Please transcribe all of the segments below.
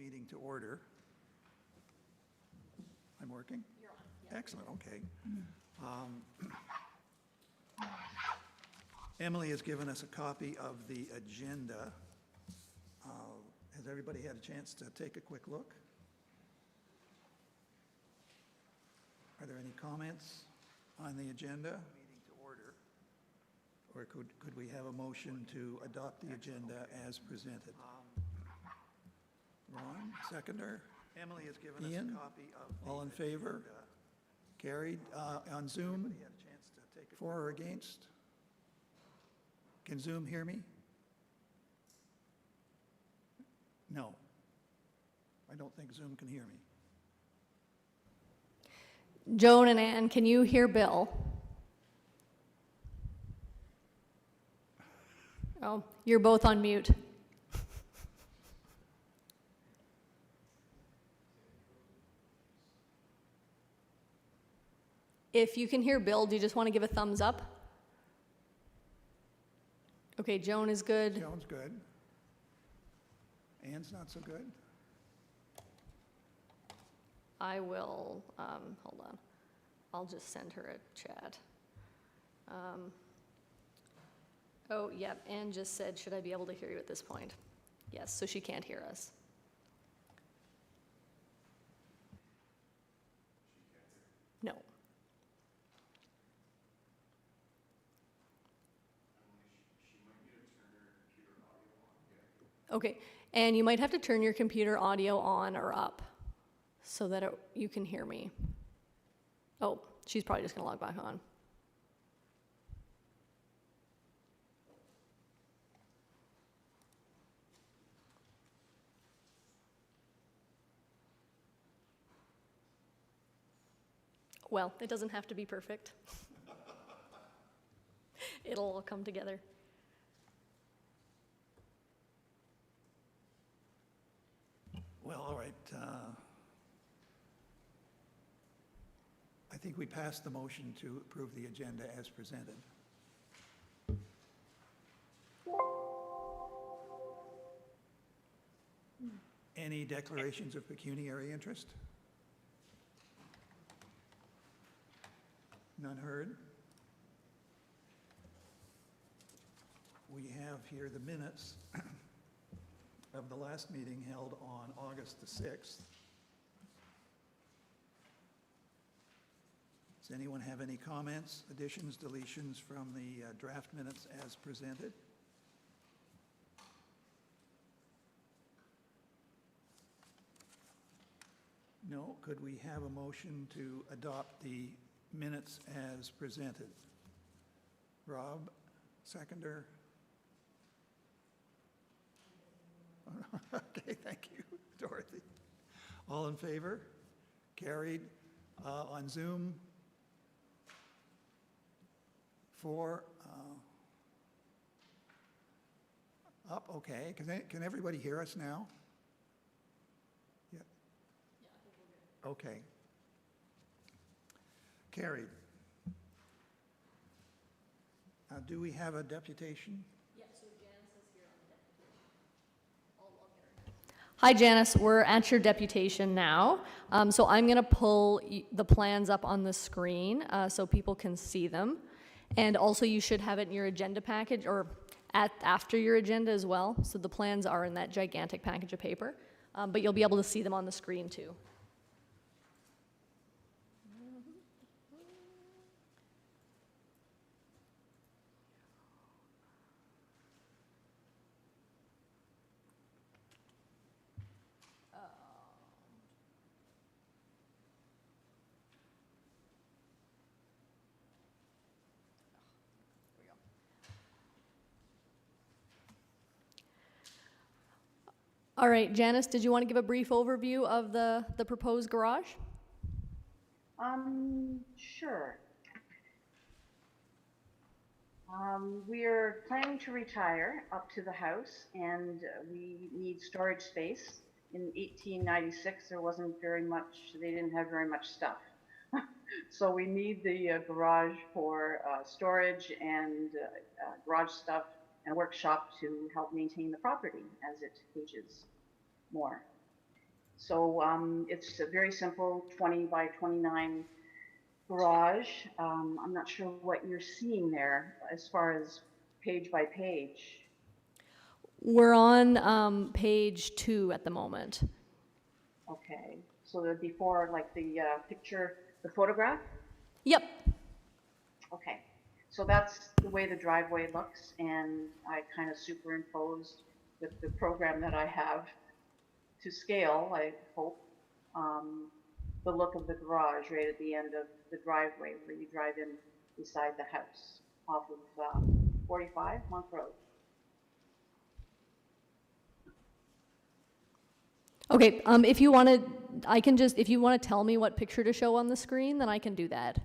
Meeting to order. I'm working? You're on. Yeah. Excellent, okay. Emily has given us a copy of the agenda. Has everybody had a chance to take a quick look? Are there any comments on the agenda? Meeting to order. Or could we have a motion to adopt the agenda as presented? Ron, seconder? Emily has given us a copy of the all in favor? Agenda. Carried. On Zoom? Everybody had a chance to take a for or against? Can Zoom hear me? No. I don't think Zoom can hear me. Joan and Ann, can you hear Bill? Oh, you're both on mute. If you can hear Bill, do you just want to give a thumbs up? Okay, Joan is good. Joan's good. Ann's not so good. I will, hold on. I'll just send her a chat. Oh, yep, Ann just said, should I be able to hear you at this point? Yes, so she can't hear us. No. Okay, and you might have to turn your computer audio on or up so that you can hear me. Oh, she's probably just gonna log back on. Well, it doesn't have to be perfect. It'll all come together. Well, all right. I think we passed the motion to approve the agenda as presented. Any declarations of pecuniary interest? None heard. We have here the minutes of the last meeting held on August the 6th. Does anyone have any comments, additions, deletions from the draft minutes as presented? No. Could we have a motion to adopt the minutes as presented? Rob, seconder. Okay, thank you, Dorothy. All in favor? Carried. On Zoom? 4. Up, okay. Can everybody hear us now? Yeah. Okay. Carried. Do we have a deputation? Yeah, so Janice is here on the deputation. I'll get her. Hi, Janice. We're at your deputation now. So I'm going to pull the plans up on the screen so people can see them. And also you should have it in your agenda package or after your agenda as well. So the plans are in that gigantic package of paper. But you'll be able to see them on the screen too. All right, Janice, did you want to give a brief overview of the proposed garage? Sure. We're planning to retire up to the house, and we need storage space. In 1896, there wasn't very much, they didn't have very much stuff. So we need the garage for storage and garage stuff and workshop to help maintain the property as it ages more. So it's a very simple 20 by 29 garage. I'm not sure what you're seeing there as far as page by page. We're on page 2 at the moment. Okay, so the before, like the picture, the photograph? Yep. Okay, so that's the way the driveway looks, and I kind of superimposed with the program that I have to scale, I hope, the look of the garage right at the end of the driveway where you drive in beside the house off of 45 Monk Road. Okay, if you want to, if you want to tell me what picture to show on the screen, then I can do that.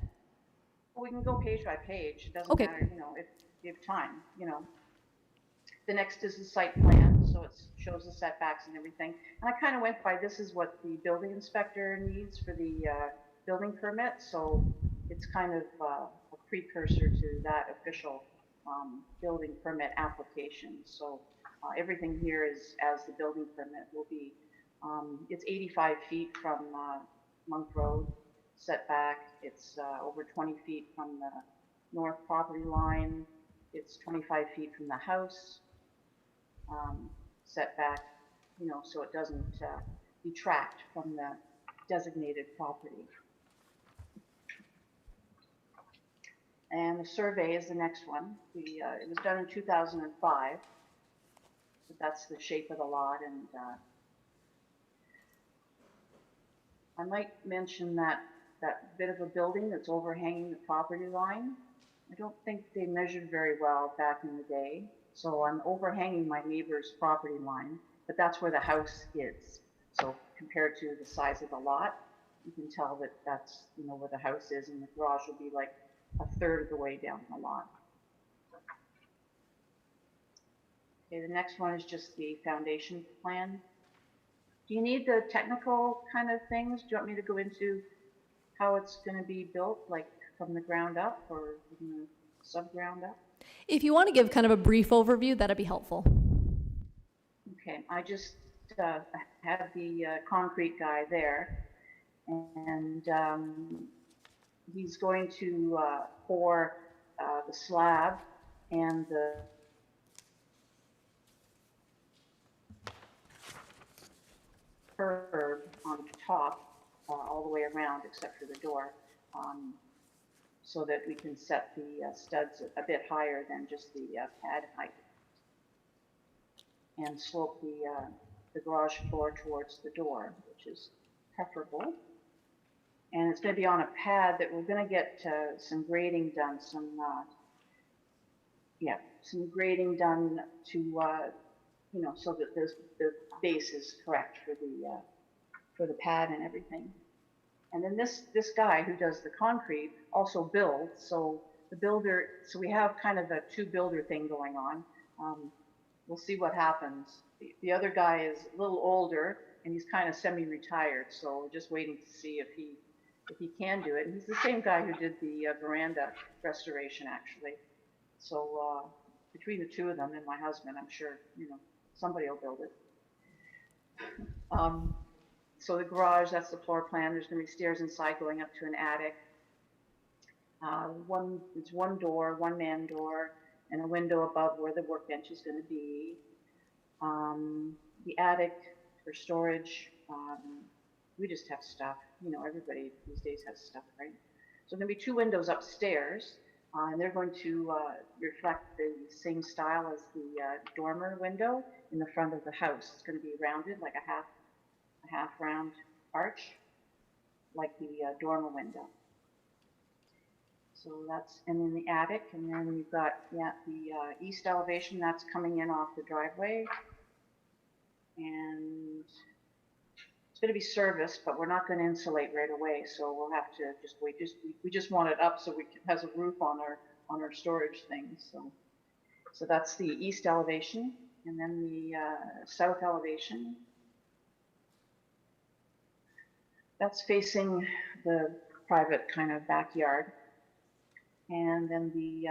Well, we can go page by page. It doesn't Okay. matter, you know, if you have time, you know. The next is the site plan, so it shows the setbacks and everything. And I kind of went by, this is what the building inspector needs for the building permit, so it's kind of a precursor to that official building permit application. So everything here is as the building permit will be. It's 85 feet from Monk Road setback. It's over 20 feet from the north property line. It's 25 feet from the house setback, you know, so it doesn't detract from the designated property. And the survey is the next one. It was done in 2005, but that's the shape of the lot. And I might mention that bit of a building that's overhanging the property line. I don't think they measured very well back in the day. So I'm overhanging my neighbor's property line, but that's where the house is. So compared to the size of the lot, you can tell that that's, you know, where the house is, and the garage will be like a third of the way down the lot. Okay, the next one is just the foundation plan. Do you need the technical kind of things? Do you want me to go into how it's going to be built, like from the ground up or from the sub-ground up? If you want to give kind of a brief overview, that'd be helpful. Okay, I just have the concrete guy there, and he's going to pour the slab and the curb on top all the way around except for the door, so that we can set the studs a bit higher than just the pad height, and slope the garage floor towards the door, which is preferable. And it's going to be on a pad that we're going to get some grading done, some grading done to, you know, so that the base is correct for the pad and everything. And then this guy who does the concrete also builds. So the builder, so we have kind of a two-builder thing going on. We'll see what happens. The other guy is a little older and he's kind of semi-retired. So we're just waiting to see if he can do it. And he's the same guy who did the veranda restoration, actually. So between the two of them and my husband, I'm sure, you know, somebody will build it. So the garage, that's the floor plan. There's going to be stairs inside going up to an attic. It's one door, one-man door, and a window above where the workbench is going to be. The attic for storage. We just have stuff. You know, everybody these days has stuff, right? So there'll be two windows upstairs, and they're going to reflect the same style as the dormer window in the front of the house. It's going to be rounded like a half round arch, like the dormer window. So that's, and then the attic, and then you've got, yeah, the east elevation that's coming in off the driveway. And it's going to be serviced, but we're not going to insulate right away, so we'll have to just wait. We just want it up so it has a roof on our storage things. So that's the east elevation, and then the south elevation. That's facing the private kind of backyard. And then the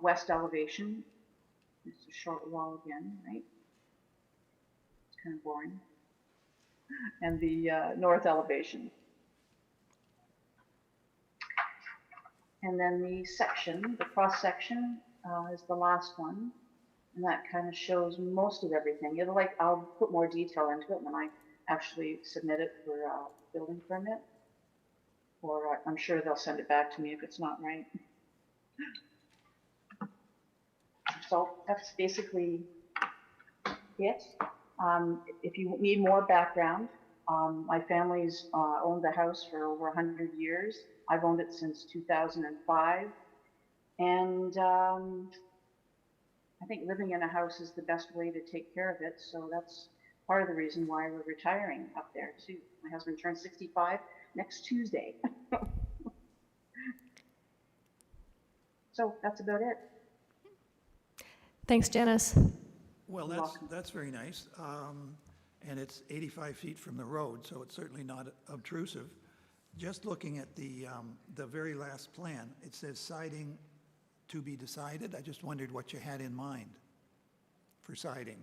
west elevation, it's a short wall again, right? It's kind of boring. and the north elevation. And then the section, the cross section, is the last one, and that kind of shows most of everything. I'll put more detail into it when I actually submit it for a building permit, or I'm sure they'll send it back to me if it's not right. So that's basically it. If you need more background, my family's owned the house for over 100 years. I've owned it since 2005. And I think living in a house is the best way to take care of it. So that's part of the reason why we're retiring up there too. My husband turns 65 next Tuesday. So that's about it. Thanks, Janice. Well, You're welcome. that's very nice. And it's 85 feet from the road, so it's certainly not obtrusive. Just looking at the very last plan, it says siding to be decided. I just wondered what you had in mind for siding.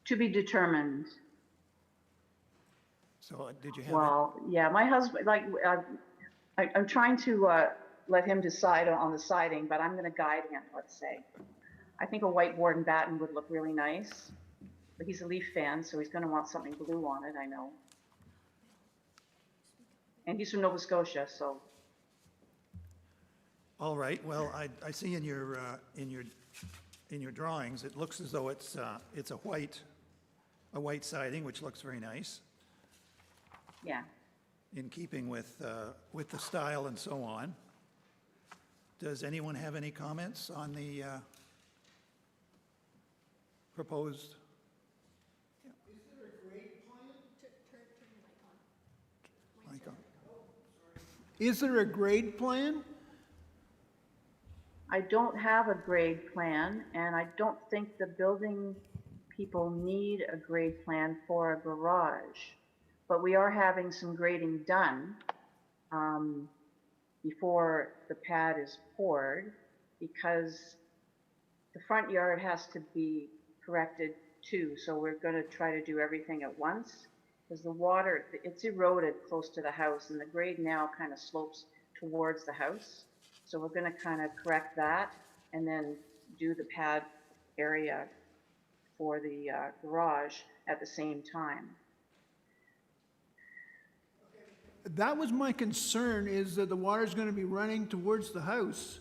To be determined. So did you have Well, yeah, my husband, I'm trying to let him decide on the siding, but I'm going to guide him, let's say. I think a white board and batten would look really nice, but he's a Leaf fan, so he's going to want something blue on it, I know. And he's from Nova Scotia, so. All right, well, I see in your drawings, it looks as though it's a white siding, which looks very nice, Yeah. in keeping with the style and so on. Does anyone have any comments on the proposed? Is there a grade plan? Mic on. Is there a grade plan? I don't have a grade plan, and I don't think the building people need a grade plan for a garage. But we are having some grading done before the pad is poured, because the front yard has to be corrected too. So we're going to try to do everything at once, because the water, it's eroded close to the house, and the grade now kind of slopes towards the house. So we're going to kind of correct that and then do the pad area for the garage at the same time. That was my concern, is that the water's gonna be running towards the house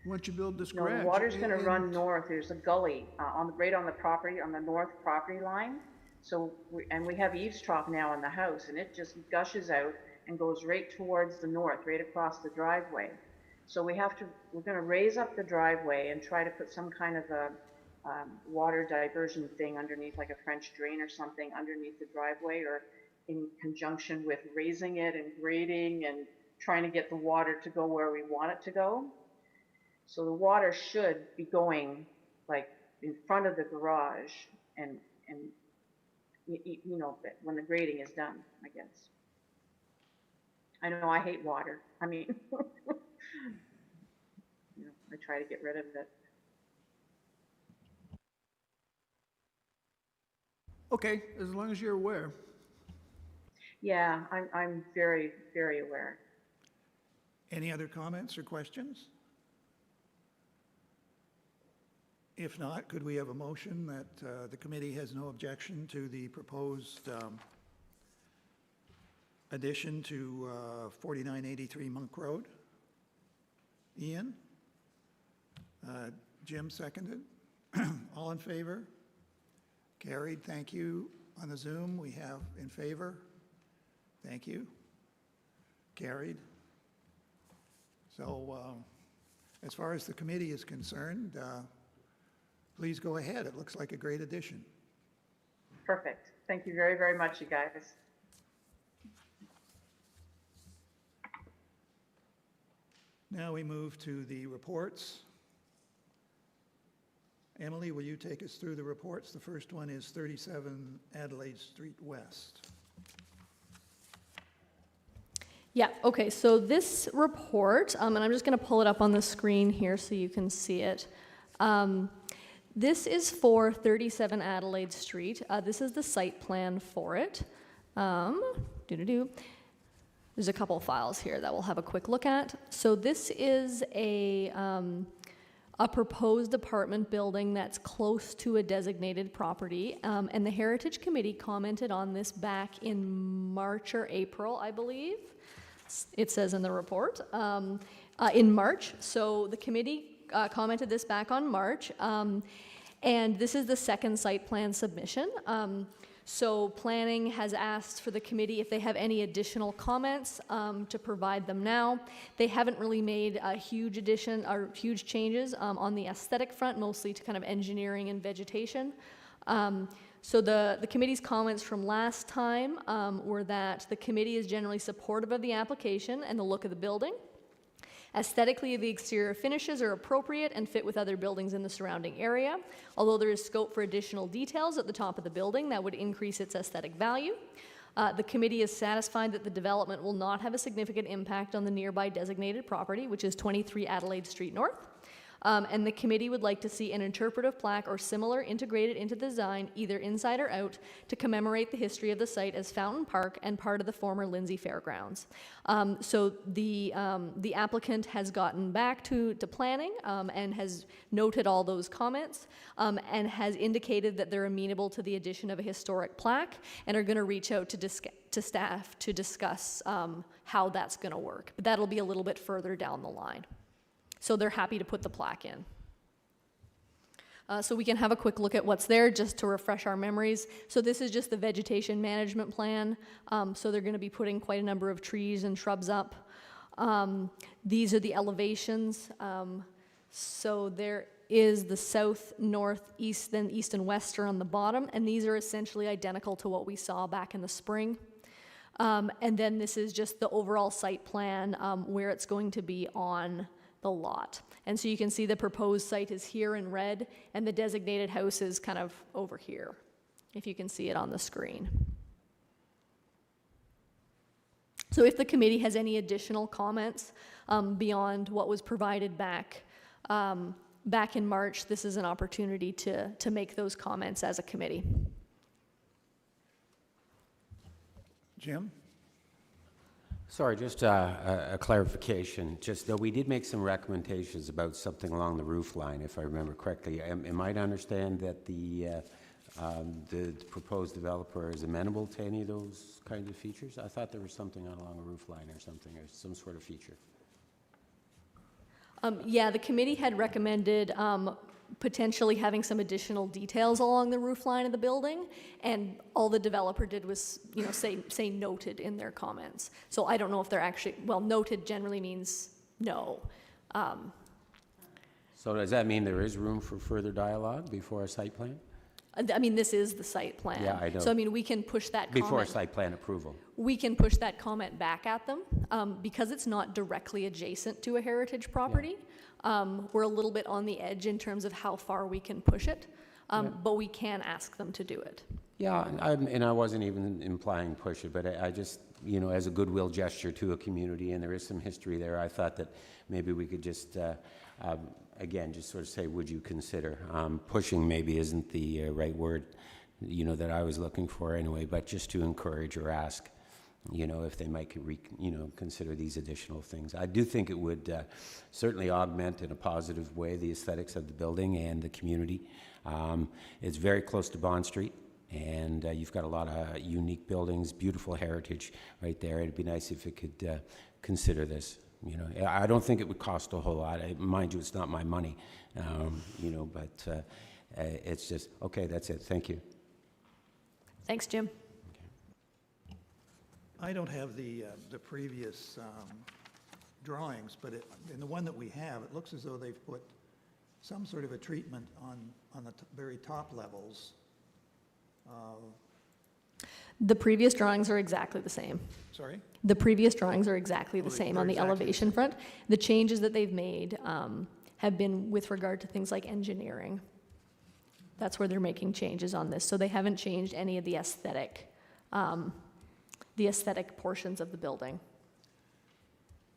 once you build this No, garage. the water's going to And- run north. There's a gully right on the property, on the north property line. So, we have eaves trough now in the house, and it just gushes out and goes right towards the north, right across the driveway. So we're going to raise up the driveway and try to put some kind of a water diversion thing underneath, like a French drain or something underneath the driveway, or in conjunction with raising it and grading and trying to get the water to go where we want it to go. So the water should be going like in front of the garage and you know, when the grading is done, I guess. I know I hate water. I mean, you know, I try to get rid of it. Okay, as long as you're aware. Yeah, I'm very, very aware. Any other comments or questions? If not, could we have a motion that the committee has no objection to the proposed addition to 4983 Monk Road? Ian? Jim seconded. All in favor? Carried, thank you. On the Zoom, we have in favor. Thank you. Carried. So as far as the committee is concerned, please go ahead. It looks like a great addition. Perfect. Thank you very, very much, you guys. Now we move to the reports. Emily, will you take us through the reports? The first one is 37 Adelaide Street West. Yeah, okay, so this report, and I'm just going to pull it up on the screen here so you can see it. This is for 37 Adelaide Street. This is the site plan for it. There's a couple files here that we'll have a quick look at. So this is a proposed apartment building that's close to a designated property. And the Heritage Committee commented on this back in March or April, I believe. It says in the report. In March. So the committee commented this back on March. And this is the second site plan submission. So planning has asked for the committee if they have any additional comments to provide them now. They haven't really made a huge addition or huge changes on the aesthetic front, mostly to kind of engineering and vegetation. So the committee's comments from last time were that the committee is generally supportive of the application and the look of the building. Aesthetically, the exterior finishes are appropriate and fit with other buildings in the surrounding area, although there is scope for additional details at the top of the building that would increase its aesthetic value. The committee is satisfied that the development will not have a significant impact on the nearby designated property, which is 23 Adelaide Street North. And the committee would like to see an interpretive plaque or similar integrated into the design, either inside or out, to commemorate the history of the site as Fountain Park and part of the former Lindsay Fairgrounds. So the applicant has gotten back to planning and has noted all those comments and has indicated that they're amenable to the addition of a historic plaque and are going to reach out to staff to discuss how that's going to work. But that'll be a little bit further down the line. So they're happy to put the plaque in. So we can have a quick look at what's there just to refresh our memories. So this is just the vegetation management plan. So they're going to be putting quite a number of trees and shrubs up. These are the elevations. So there is the south, north, east, then east and west are on the bottom. And these are essentially identical to what we saw back in the spring. And then this is just the overall site plan where it's going to be on the lot. And so you can see the proposed site is here in red, and the designated house is kind of over here, if you can see it on the screen. So if the committee has any additional comments beyond what was provided back in March, this is an opportunity to make those comments as a committee. Jim? Sorry, just a clarification. Just though we did make some recommendations about something along the roof line, if I remember correctly. Am I to understand that the proposed developer is amenable to any of those kinds of features? I thought there was something along a roof line or something, or some sort of feature. Yeah, the committee had recommended potentially having some additional details along the roof line of the building, and all the developer did was, say noted in their comments. So I don't know if they're actually, well, noted generally means no. So does that mean there is room for further dialogue before a site plan? I mean, this is the site plan. Yeah, I know. So I mean, we can push that comment. Before site plan approval. We can push that comment back at them because it's not directly adjacent to a heritage property. We're a little bit on the edge in terms of how far we can push it, but we can ask them to do it. Yeah, and I wasn't even implying push it, but I just, as a goodwill gesture to a community, and there is some history there, I thought that maybe we could just, again, just sort of say, would you consider? Pushing maybe isn't the right word, that I was looking for anyway, but just to encourage or ask, if they might, consider these additional things. I do think it would certainly augment in a positive way the aesthetics of the building and the community. It's very close to Bond Street, and you've got a lot of unique buildings, beautiful heritage right there. It'd be nice if it could consider this. I don't think it would cost a whole lot. Mind you, it's not my money, but it's just, okay, that's it. Thank you. Thanks, Jim. I don't have the previous drawings, but in the one that we have, it looks as though they've put some sort of a treatment on the very top levels. The previous drawings are exactly the same. Sorry? The previous drawings are exactly the Oh, same they're on the exactly the elevation same. front. The changes that they've made have been with regard to things like engineering. That's where they're making changes on this. So they haven't changed any of the aesthetic portions of the building.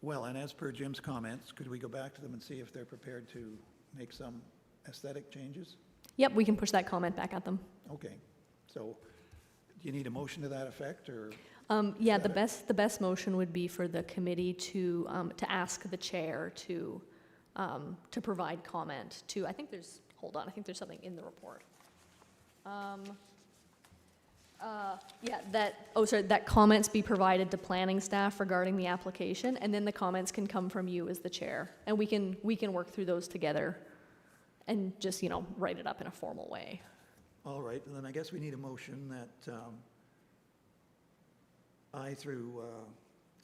Well, and as per Jim's comments, could we go back to them and see if they're prepared to make some aesthetic changes? Yep, we can push that comment back at them. Okay, so do you need a motion to that effect, or? Yeah, the best motion would be for the committee to ask the chair to provide comment to, I think there's something in the report. That comments be provided to planning staff regarding the application, and then the comments can come from you as the chair, and we can work through those together and just, write it up in a formal way. All right, and then I guess we need a motion that I, through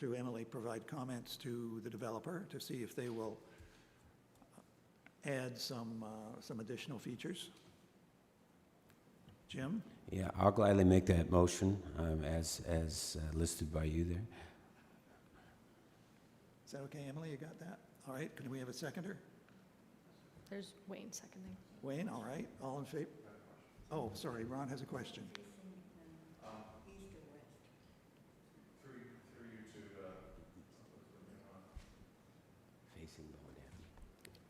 Emily, provide comments to the developer to see if they will add some additional features. Jim? Yeah, I'll gladly make that motion as listed by you there. Is that okay, Emily? You got that? All right, can we have a seconder? There's Wayne seconding. Wayne, all right, all in favor? Oh, sorry, Ron has a question. Facing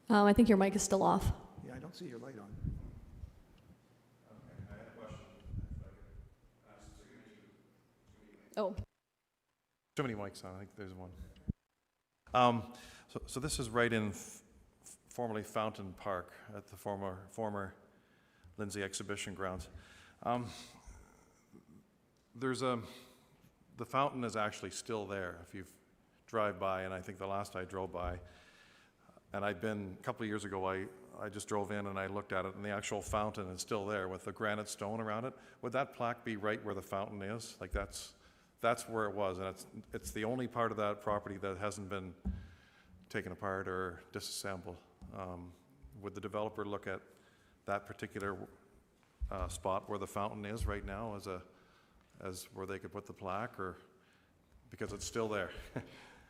Bowen. I think your mic is still off. Yeah, I don't see your light on. Oh, Too many mics on, I think there's one. So this is right in formerly Fountain Park at the former Lindsay Exhibition Grounds. The fountain is actually still there if you drive by, and I think the last I drove by, and a couple of years ago, I just drove in and I looked at it, and the actual fountain is still there with the granite stone around it. Would that plaque be right where the fountain is? Like that's where it was, and it's the only part of that property that hasn't been taken apart or disassembled. Would the developer look at that particular spot where the fountain is right now as where they could put the plaque, or because it's still there?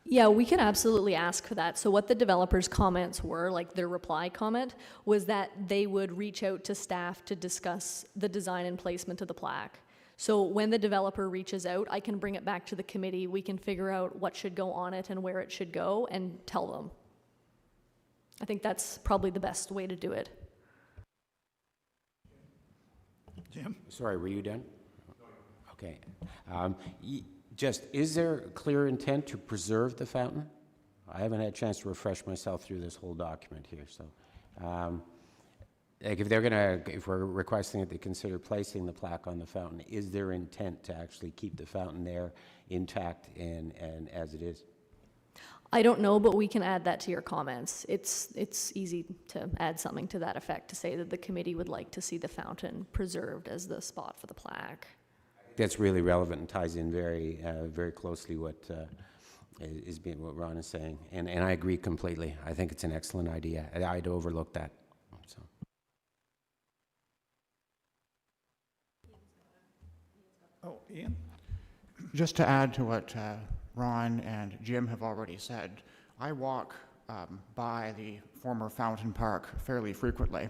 yeah, we can absolutely ask for that. So what the developer's comments were, like their reply comment, was that they would reach out to staff to discuss the design and placement of the plaque. So when the developer reaches out, I can bring it back to the committee, we can figure out what should go on it and where it should go and tell them. I think that's probably the best way to do it. Jim? Sorry, were you done? Okay. Is there clear intent to preserve the fountain? I haven't had a chance to refresh myself through this whole document here, so. If we're requesting that they consider placing the plaque on the fountain, is there intent to actually keep the fountain there intact and as it is? I don't know, but we can add that to your comments. It's easy to add something to that effect, to say that the committee would like to see the fountain preserved as the spot for the plaque. That's really relevant and ties in very, very closely what Ron is saying, and I agree completely. I think it's an excellent idea. I'd overlooked that. So. Oh, Ian? Just to add to what Ron and Jim have already said, I walk by the former Fountain Park fairly frequently,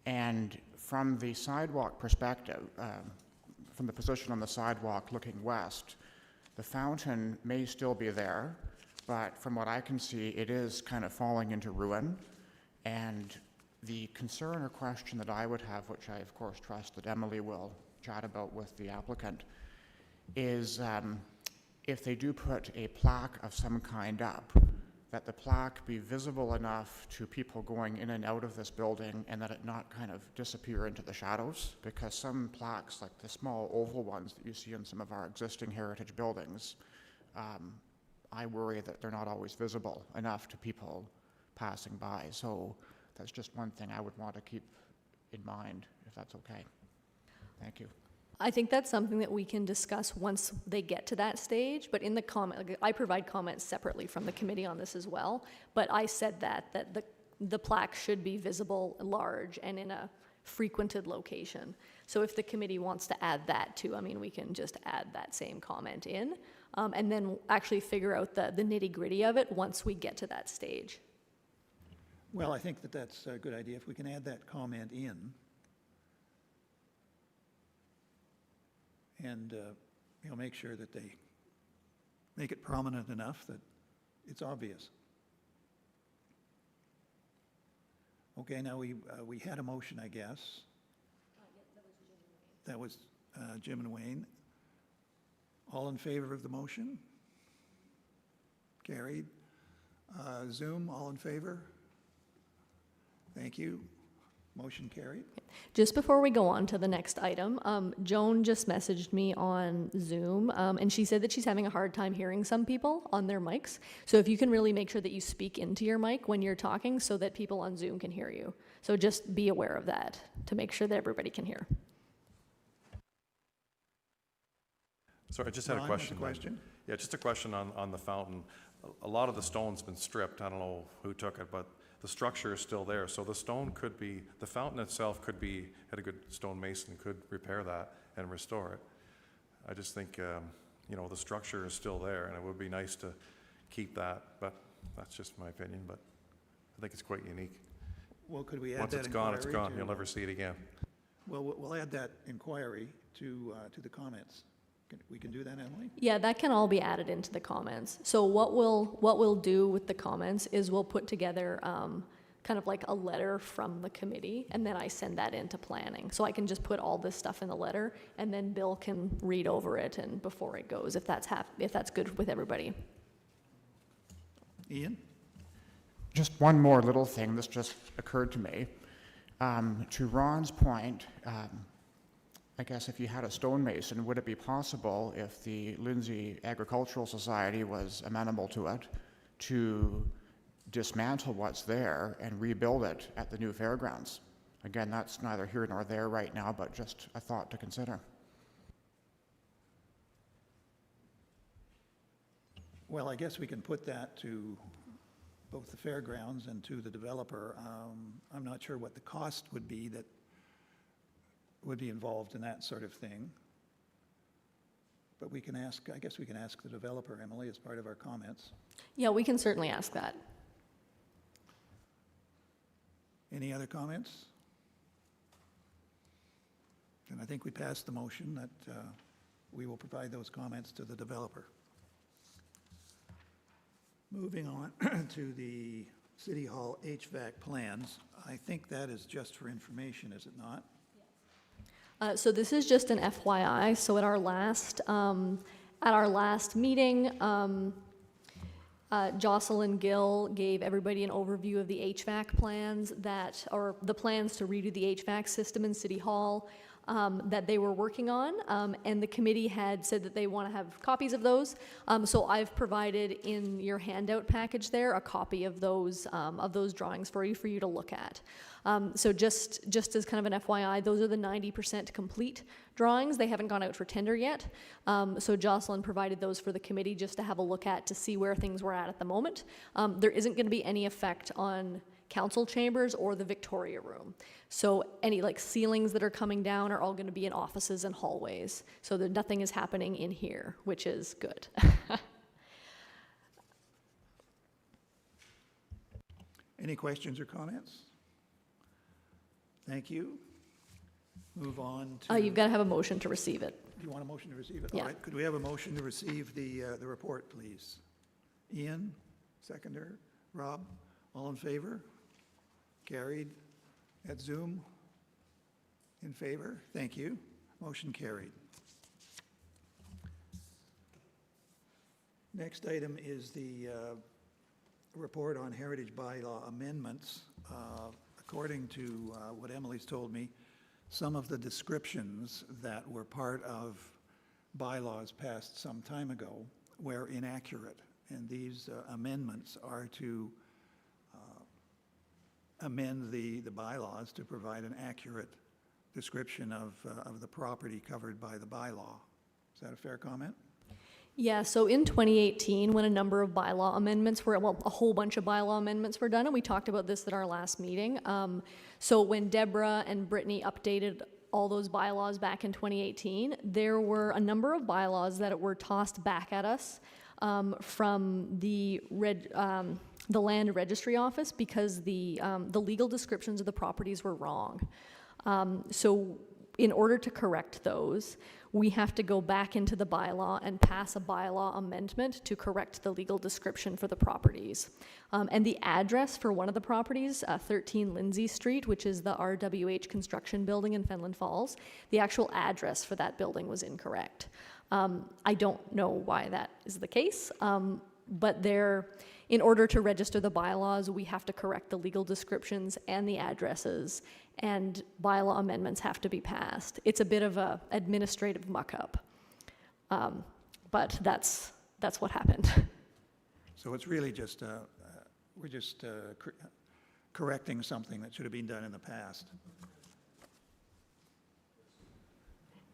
and from the sidewalk perspective, from the position on the sidewalk looking west, the fountain may still be there, but from what I can see, it is kind of falling into ruin. And the concern or question that I would have, which I of course trust that Emily will chat about with the applicant, is if they do put a plaque of some kind up, that the plaque be visible enough to people going in and out of this building, and that it not kind of disappear into the shadows, because some plaques, like the small oval ones that you see in some of our existing heritage buildings, I worry that they're not always visible enough to people passing by. So that's just one thing I would want to keep in mind, if that's okay. Thank you. I think that's something that we can discuss once they get to that stage, but in the comment, like, I provide comments separately from the committee on this as well, but I said that the plaque should be visible, large, and in a frequented location. So if the committee wants to add that too, I mean, we can just add that same comment in, and then actually figure out the nitty-gritty of it once we get to that stage. Well, I think that that's a good idea. If we can add that comment in, and make sure that they make it prominent enough that it's obvious. Okay, now we had a motion, I guess. That was Jim and Wayne. All in favor of the motion? Carried. Zoom, all in favor? Thank you. Motion carried. Just before we go on to the next item, Joan just messaged me on Zoom, and she said that she's having a hard time hearing some people on their mics. So if you can really make sure that you speak into your mic when you're talking so that people on Zoom can hear you. So just be aware of that to make sure that everybody can hear. Sorry, I just had a Ron, question. has a question? Yeah, just a question on the fountain. A lot of the stone's been stripped. I don't know who took it, but the structure is still there. So the stone could be, the fountain itself could be, had a good stonemason could repair that and restore it. I just think, you know, the structure is still there, and it would be nice to keep that, but that's just my opinion, but I think it's quite unique. Well, could we add Once that it's gone, it's inquiry gone. to- You'll never see it again. Well, we'll add that inquiry to the comments. We can do that, Emily? Yeah, that can all be added into the comments. So what we'll do with the comments is we'll put together kind of like a letter from the committee, and then I send that into planning. So I can just put all this stuff in the letter, and then Bill can read over it and before it goes, if that's good with everybody. Ian? Just one more little thing, this just occurred to me. To Ron's point, I guess if you had a stonemason, would it be possible, if the Lindsay Agricultural Society was amenable to it, to dismantle what's there and rebuild it at the new fairgrounds? Again, that's neither here nor there right now, but just a thought to consider. Well, I guess we can put that to both the fairgrounds and to the developer. I'm not sure what the cost would be that would be involved in that sort of thing. But we can ask, I guess we can ask the developer, Emily, as part of our comments. Yeah, we can certainly ask that. Any other comments? And I think we passed the motion that we will provide those comments to the developer. Moving on to the City Hall HVAC plans. I think that is just for information, is it not? So this is just an FYI. So at our last meeting, Jocelyn Gill gave everybody an overview of the HVAC plans or the plans to redo the HVAC system in City Hall that they were working on, and the committee had said that they want to have copies of those. So I've provided in your handout package there a copy of those drawings for you to look at. So just as kind of an FYI, those are the 90% complete drawings. They haven't gone out for tender yet. So Jocelyn provided those for the committee just to have a look at to see where things were at the moment. There isn't going to be any effect on council chambers or the Victoria room. So any like ceilings that are coming down are all going to be in offices and hallways. So that nothing is happening in here, which is good. Any questions or comments? Thank you. Move on to... You've got to have a motion to receive it. Do you want a motion to receive it? Yeah. All right, could we have a motion to receive the report, please? Ian, seconder. Rob, all in favor? Carried. At Zoom? In favor? Thank you. Motion carried. Next item is the report on Heritage Bylaw amendments. According to what Emily's told me, some of the descriptions that were part of bylaws passed some time ago were inaccurate, and these amendments are to amend the bylaws to provide an accurate description of the property covered by the bylaw. Is that a fair comment? Yeah, so in 2018, when a number of bylaw amendments were, well, a whole bunch of bylaw amendments were done, and we talked about this at our last meeting. So when Deborah and Brittany updated all those bylaws back in 2018, there were a number of bylaws that were tossed back at us from the land registry office because the legal descriptions of the properties were wrong. So in order to correct those, we have to go back into the bylaw and pass a bylaw amendment to correct the legal description for the properties. And the address for one of the properties, 13 Lindsay Street, which is the RWH construction building in Fenland Falls, the actual address for that building was incorrect. I don't know why that is the case, but in order to register the bylaws, we have to correct the legal descriptions and the addresses, and bylaw amendments have to be passed. It's a bit of a administrative muck-up, but that's what happened. So it's really just, we're just correcting something that should have been done in the past.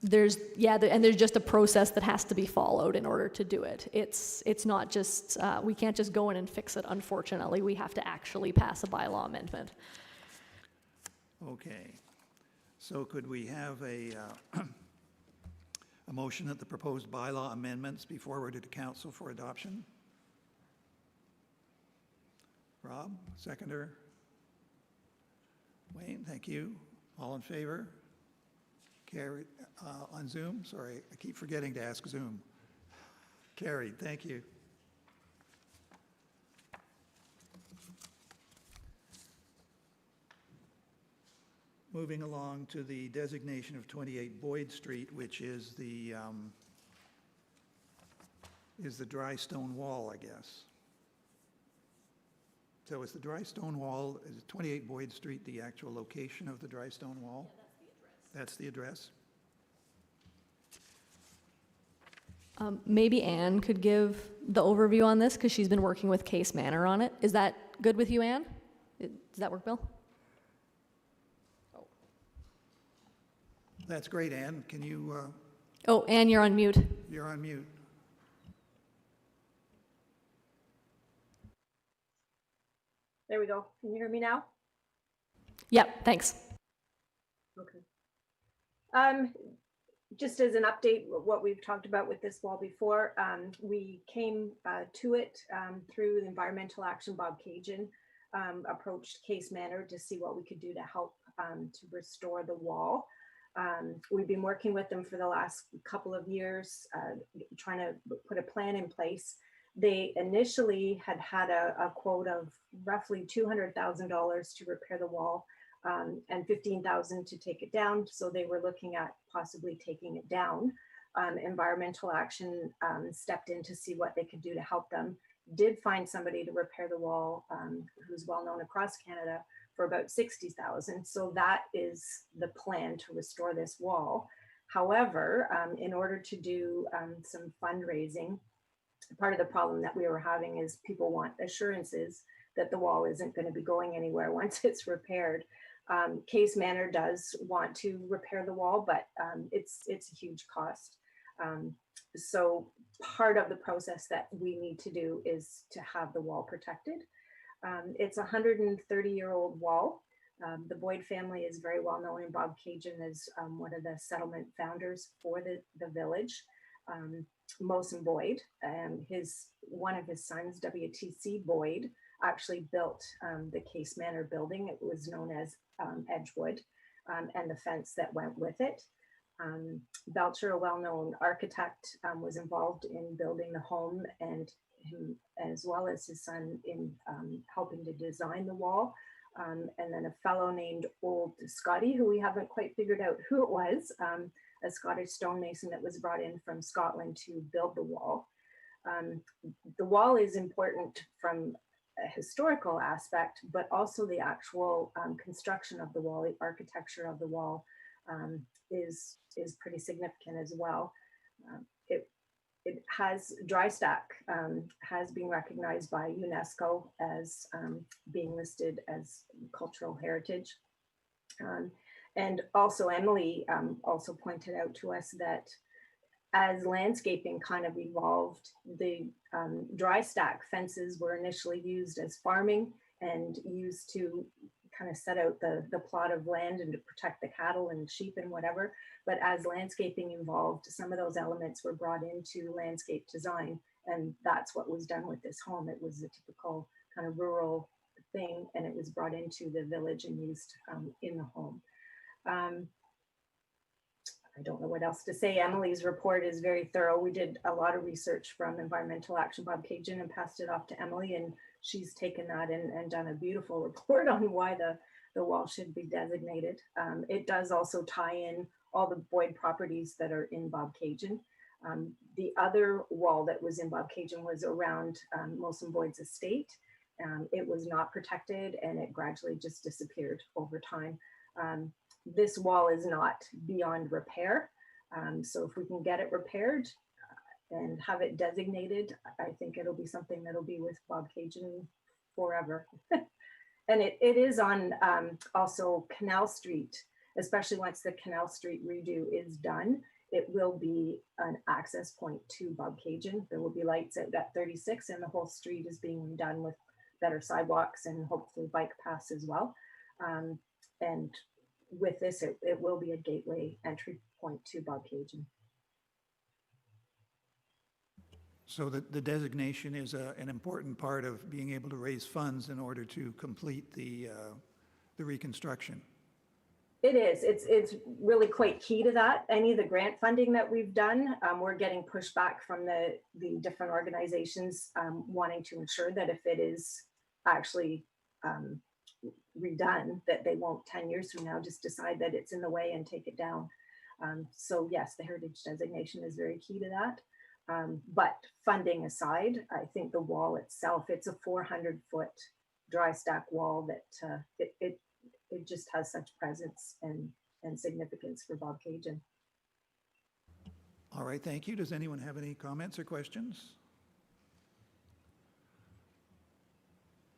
There's just a process that has to be followed in order to do it. It's not just, we can't just go in and fix it, unfortunately. We have to actually pass a bylaw amendment. Okay. So could we have a motion that the proposed bylaw amendments be forwarded to council for adoption? Rob, seconder? Wayne, thank you. All in favor? Carried. On Zoom? Sorry, I keep forgetting to ask Zoom. Carried, thank you. Moving along to the designation of 28 Boyd Street, which is the dry stone wall, I guess. So is the dry stone wall, is 28 Boyd Street the actual location of the dry stone wall? Yeah, that's the address. Maybe Anne could give the overview on this because she's been working with Case Manor on it. Is that good with you, Anne? Does that work, Bill? That's great, Ann. Can you, Oh, Anne, you're on mute. you're on mute. There we go. Can you hear me now? Yep, thanks. Okay. Just as an update, what we've talked about with this wall before, we came to it through the Environmental Action. Bob Cajun approached Case Manor to see what we could do to help to restore the wall. We've been working with them for the last couple of years, trying to put a plan in place. They initially had a quote of roughly $200,000 to repair the wall and $15,000 to take it down. So they were looking at possibly taking it down. Environmental Action stepped in to see what they could do to help them. Did find somebody to repair the wall who's well known across Canada for about $60,000. So that is the plan to restore this wall. However, in order to do some fundraising, part of the problem that we were having is people want assurances that the wall isn't going to be going anywhere once it's repaired. Case Manor does want to repair the wall, but it's a huge cost. So part of the process that we need to do is to have the wall protected. It's a 130-year-old wall. The Boyd family is very well known, and Bob Cajun is one of the settlement founders for the village. Mosen Boyd, one of his sons, WTC Boyd, actually built the Case Manor building. It was known as Edgewood, and the fence that went with it. Belcher, a well-known architect, was involved in building the home, and him, as well as his son, in helping to design the wall. And then a fellow named Old Scotty, who we haven't quite figured out who it was, a Scottish stonemason that was brought in from Scotland to build the wall. The wall is important from a historical aspect, but also the actual construction of the wall, the architecture of the wall is pretty significant as well. It has dry stack, has been recognized by UNESCO as being listed as cultural heritage. And also Emily also pointed out to us that as landscaping kind of evolved, the dry stack fences were initially used as farming and used to kind of set out the plot of land and to protect the cattle and sheep and whatever. But as landscaping evolved, some of those elements were brought into landscape design, and that's what was done with this home. It was a typical kind of rural thing, and it was brought into the village and used in the home. I don't know what else to say. Emily's report is very thorough. We did a lot of research from Environmental Action Bob Cajun and passed it off to Emily, and she's taken that and done a beautiful report on why the wall should be designated. It does also tie in all the Boyd properties that are in Bob Cajun. The other wall that was in Bob Cajun was around Molson Boyd's estate. It was not protected and it gradually just disappeared over time. This wall is not beyond repair. So if we can get it repaired and have it designated, I think it'll be something that'll be with Bob Cajun forever. And it is on also Canal Street, especially once the Canal Street redo is done. It will be an access point to Bob Cajun. There will be lights at 36 and the whole street is being redone with better sidewalks and hopefully bike paths as well. And with this, it will be a gateway entry point to Bob Cajun. So the designation is an important part of being able to raise funds in order to complete the reconstruction. It is. It's really quite key to that. Any of the grant funding that we've done, we're getting pushback from the different organizations wanting to ensure that if it is actually redone, that they won't 10 years from now just decide that it's in the way and take it down. So yes, the heritage designation is very key to that. But funding aside, I think the wall itself, it's a 400-foot dry stack wall that it just has such presence and significance for Bob Cajun. All right, thank you. Does anyone have any comments or questions?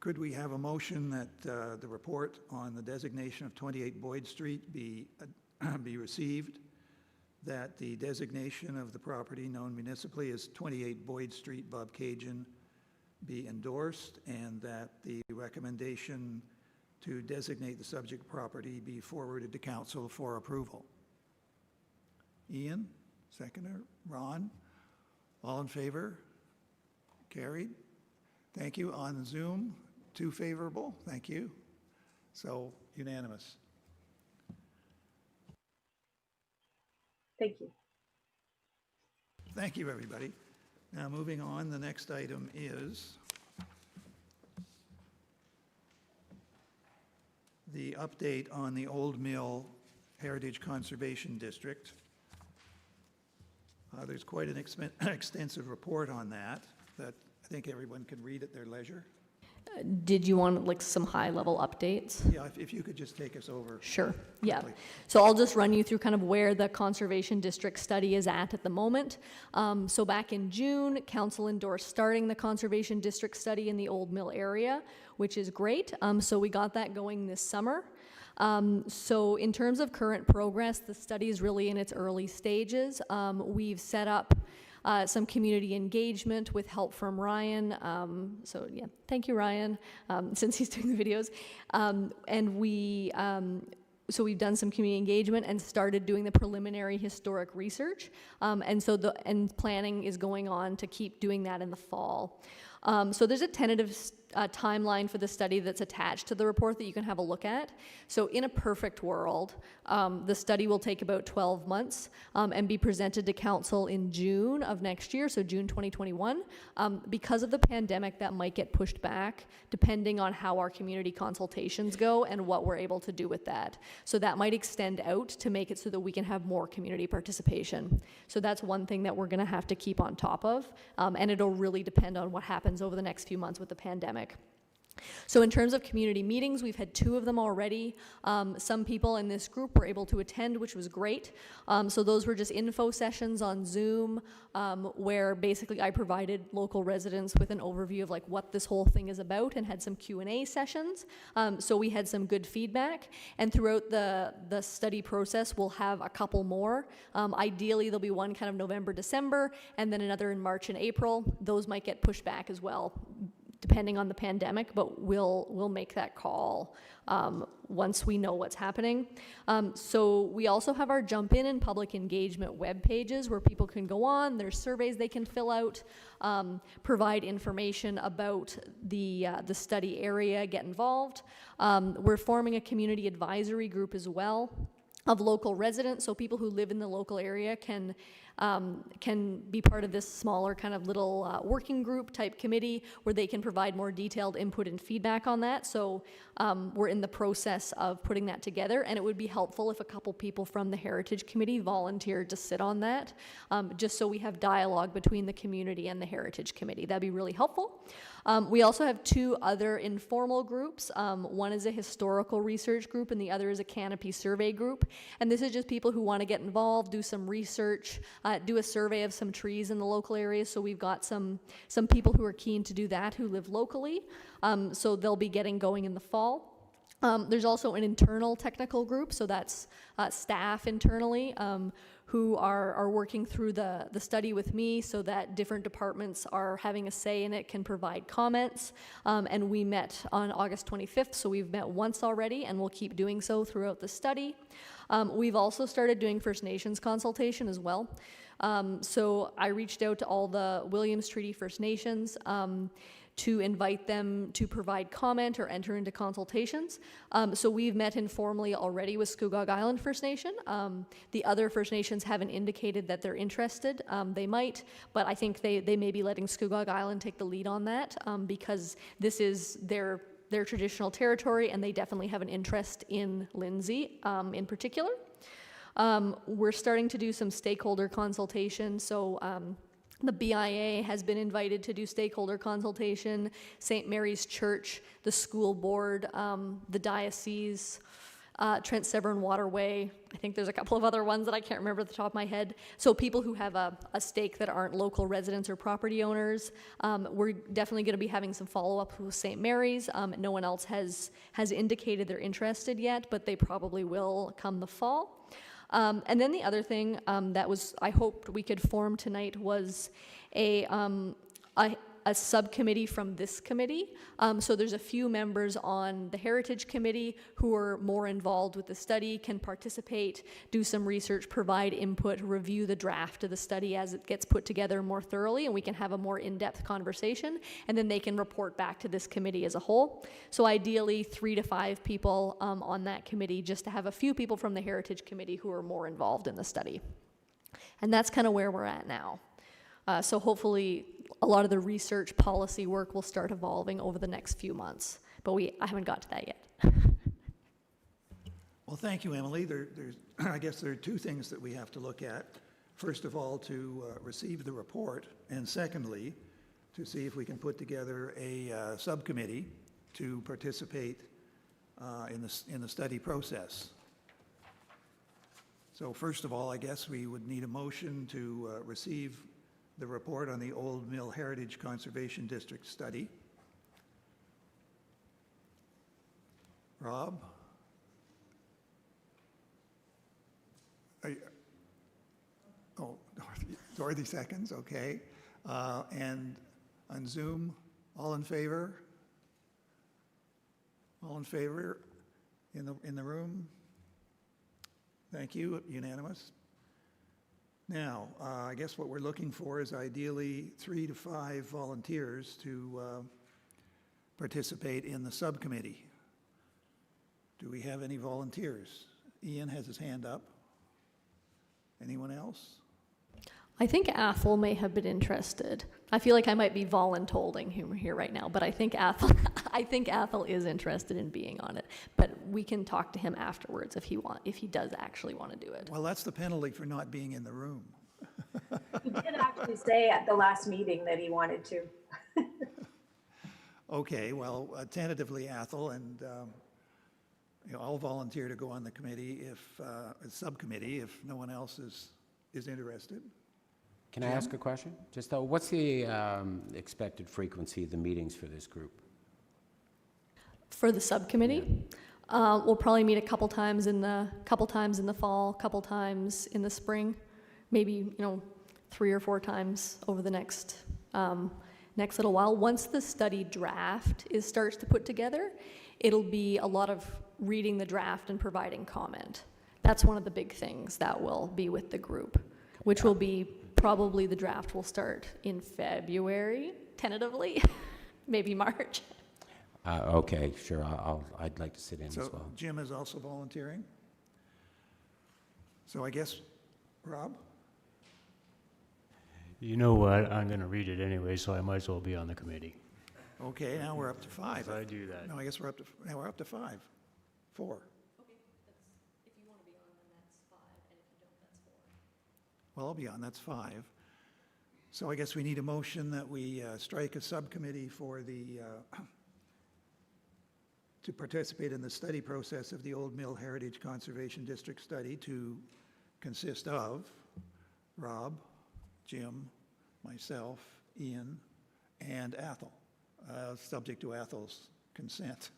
Could we have a motion that the report on the designation of 28 Boyd Street be received, that the designation of the property known municipally as 28 Boyd Street, Bob Cajun, be endorsed, and that the recommendation to designate the subject property be forwarded to council for approval? Ian, seconder. Ron, all in favor? Carried. Thank you. On Zoom, 2 favorable. Thank you. So unanimous. Thank you. Thank you, everybody. Now, moving on, the next item is the update on the Old Mill Heritage Conservation District. There's quite an extensive report on that I think everyone can read at their leisure. Did you want like some high-level updates? Yeah, if you could just take us over. Sure, yeah. quickly. So I'll just run you through kind of where the Conservation District study is at the moment. So back in June, Council endorsed starting the Conservation District study in the Old Mill area, which is great. So we got that going this summer. So in terms of current progress, the study is really in its early stages. We've set up some community engagement with help from Ryan. So yeah, thank you, Ryan, since he's doing the videos. So we've done some community engagement and started doing the preliminary historic research. And planning is going on to keep doing that in the fall. So there's a tentative timeline for the study that's attached to the report that you can have a look at. So in a perfect world, the study will take about 12 months and be presented to council in June of next year, so June 2021. Because of the pandemic, that might get pushed back depending on how our community consultations go and what we're able to do with that. So that might extend out to make it so that we can have more community participation. So that's one thing that we're gonna have to keep on top of, and it'll really depend on what happens over the next few months with the pandemic. So in terms of community meetings, we've had 2 of them already. Some people in this group were able to attend, which was great. So those were just info sessions on Zoom, where basically I provided local residents with an overview of like what this whole thing is about and had some Q&A sessions. So we had some good feedback, and throughout the study process, we'll have a couple more. Ideally, there'll be one kind of November, December, and then another in March and April. Those might get pushed back as well, depending on the pandemic, but we'll make that call once we know what's happening. So we also have our Jump In and public engagement web pages where people can go on, there's surveys they can fill out, provide information about the study area, get involved. We're forming a community advisory group as well. of local residents, so people who live in the local area can be part of this smaller kind of little working group type committee where they can provide more detailed input and feedback on that. So we're in the process of putting that together, and it would be helpful if a couple people from the Heritage Committee volunteered to sit on that, just so we have dialogue between the community and the Heritage Committee. That'd be really helpful. We also have two other informal groups. One is a historical research group and the other is a canopy survey group. And this is just people who want to get involved, do some research, do a survey of some trees in the local area. So we've got some people who are keen to do that who live locally. So they'll be getting going in the fall. There's also an internal technical group, so that's staff internally who are working through the study with me so that different departments are having a say in it, can provide comments. And we met on August 25th, so we've met once already and we'll keep doing so throughout the study. We've also started doing First Nations consultation as well. So I reached out to all the Williams Treaty First Nations to invite them to provide comment or enter into consultations. So we've met informally already with Scugog Island First Nation. The other First Nations haven't indicated that they're interested. They might, but I think they may be letting Scugog Island take the lead on that because this is their traditional territory and they definitely have an interest in Lindsay in particular. We're starting to do some stakeholder consultation. So the BIA has been invited to do stakeholder consultation, St. Mary's Church, the school board, the diocese, Trent Severn Waterway. I think there's a couple of other ones that I can't remember at the top of my head. So people who have a stake that aren't local residents or property owners. We're definitely going to be having some follow-up with St. Mary's. No one else has indicated they're interested yet, but they probably will come the fall. And then the other thing I hoped we could form tonight was a subcommittee from this committee. So there's a few members on the Heritage Committee who are more involved with the study, can participate, do some research, provide input, review the draft of the study as it gets put together more thoroughly, and we can have a more in-depth conversation, and then they can report back to this committee as a whole. So ideally 3 to 5 people on that committee, just to have a few people from the Heritage Committee who are more involved in the study. And that's kind of where we're at now. So hopefully a lot of the research policy work will start evolving over the next few months, but I haven't got to that yet. Well, thank you, Emily. I guess there are two things that we have to look at. First of all, to receive the report, and secondly, to see if we can put together a subcommittee to participate in the study process. So first of all, I guess we would need a motion to receive the report on the Old Mill Heritage Conservation District study. Rob? Dorothy seconds, okay. And on Zoom, all in favor? All in favor in the room? Thank you, unanimous. Now, I guess what we're looking for is ideally 3 to 5 volunteers to participate in the subcommittee. Do we have any volunteers? Ian has his hand up. Anyone else? I think Athol may have been interested. I feel like I might be voluntolding him here right now, but I think Athol is interested in being on it. But we can talk to him afterwards if he does actually want to do it. Well, that's the penalty for not being in the room. He did actually say at the last meeting that he wanted to. Okay, well, tentatively, Athol, and I'll volunteer to go on the committee subcommittee if no one else is interested. Can I ask a question? Just what's the expected frequency of the meetings for this group? For the subcommittee, we'll probably meet a couple times in the fall, couple times in the spring, maybe 3 or 4 times over the next little while. Once the study draft starts to put together, it'll be a lot of reading the draft and providing comment. That's one of the big things that will be with the group, which will be probably the draft will start in February, tentatively, maybe March. Okay, sure. I'd like to sit in as well. So Jim is also volunteering? So I guess, Rob? You know what, I'm gonna read it anyway, so I might as well be on the committee. Okay, now we're up to 5. As I do that. No, I guess now we're up to 5. 4. If you want to be on, then that's 5, and if you don't, that's 4. Well, I'll be on, that's 5. So I guess we need a motion that we strike a subcommittee for the, to participate in the study process of the Old Mill Heritage Conservation District study to consist of Rob, Jim, myself, Ian, and Athol, subject to Athol's consent.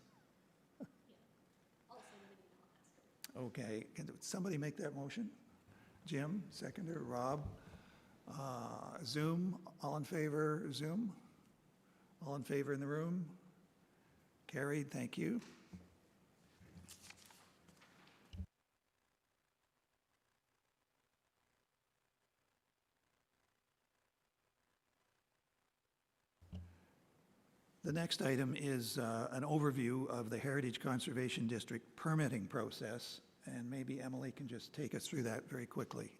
Okay, can somebody make that motion? Jim, seconder, Rob. Zoom, all in favor, Zoom? All in favor in the room? Carried, thank you. The next item is an overview of the Heritage Conservation District permitting process, and maybe Emily can just take us through that very quickly.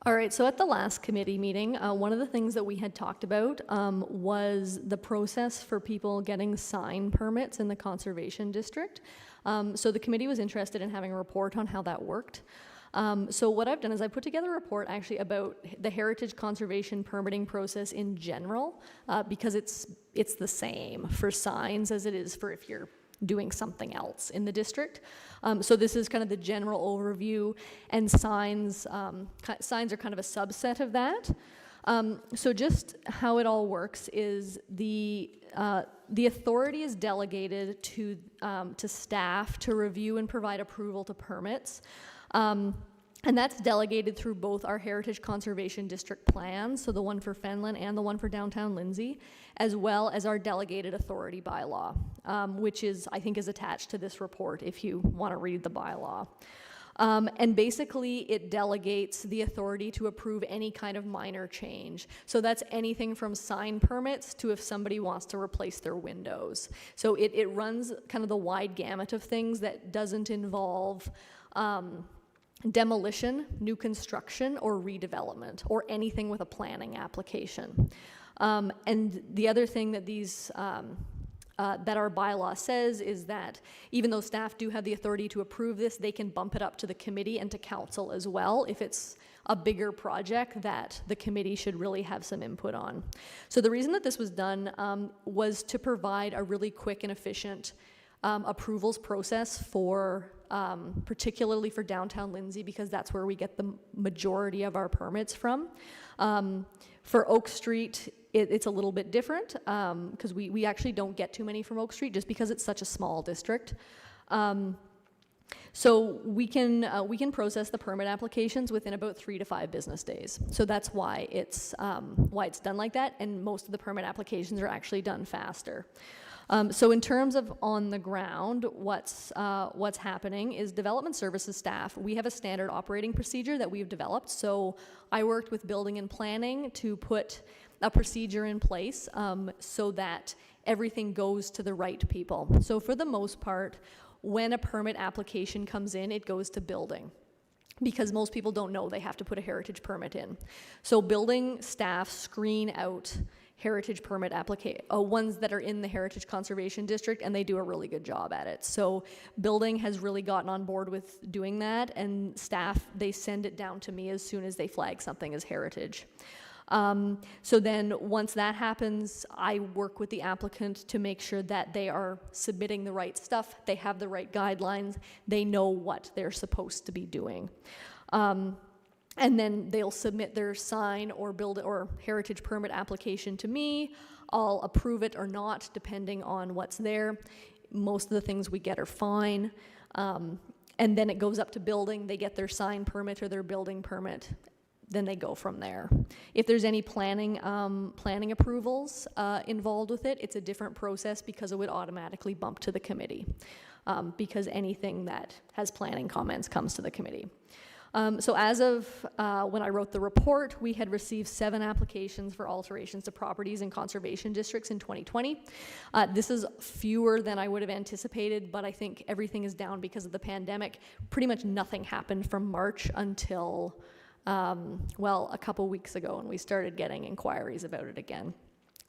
All right, so at the last committee meeting, one of the things that we had talked about was the process for people getting sign permits in the Conservation District. So the committee was interested in having a report on how that worked. So what I've done is I put together a report actually about the heritage conservation permitting process in general, because it's the same for signs as it is for if you're doing something else in the district. So this is kind of the general overview, and signs are kind of a subset of that. So just how it all works is the authority is delegated to staff to review and provide approval to permits. And that's delegated through both our Heritage Conservation District plans, so the one for Fenland and the one for downtown Lindsay, as well as our delegated authority bylaw, which I think is attached to this report if you want to read the bylaw. And basically it delegates the authority to approve any kind of minor change. So that's anything from sign permits to if somebody wants to replace their windows. So it runs kind of the wide gamut of things that doesn't involve demolition, new construction, or redevelopment, or anything with a planning application. And the other thing that that our bylaw says is that even though staff do have the authority to approve this, they can bump it up to the committee and to council as well if it's a bigger project that the committee should really have some input on. So the reason that this was done was to provide a really quick and efficient approvals process for particularly for downtown Lindsay, because that's where we get the majority of our permits from. For Oak Street, it's a little bit different because we actually don't get too many from Oak Street just because it's such a small district. So we can process the permit applications within about 3 to 5 business days. So that's why it's done like that, and most of the permit applications are actually done faster. So in terms of on the ground, what's happening is development services staff, we have a standard operating procedure that we've developed. So I worked with building and planning to put a procedure in place so that everything goes to the right people. So for the most part, when a permit application comes in, it goes to building, because most people don't know they have to put a heritage permit in. So building staff screen out heritage permit ones that are in the Heritage Conservation District, and they do a really good job at it. So building has really gotten on board with doing that, and staff, they send it down to me as soon as they flag something as heritage. So then once that happens, I work with the applicant to make sure that they are submitting the right stuff, they have the right guidelines, they know what they're supposed to be doing. And then they'll submit their sign or heritage permit application to me. I'll approve it or not, depending on what's there. Most of the things we get are fine. And then it goes up to building. They get their sign permit or their building permit. Then they go from there. If there's any planning approvals involved with it, it's a different process because it would automatically bump to the committee, because anything that has planning comments comes to the committee. So as of when I wrote the report, we had received 7 applications for alterations to properties in conservation districts in 2020. This is fewer than I would have anticipated, but I think everything is down because of the pandemic. Pretty much nothing happened from March until, well, a couple weeks ago, and we started getting inquiries about it again.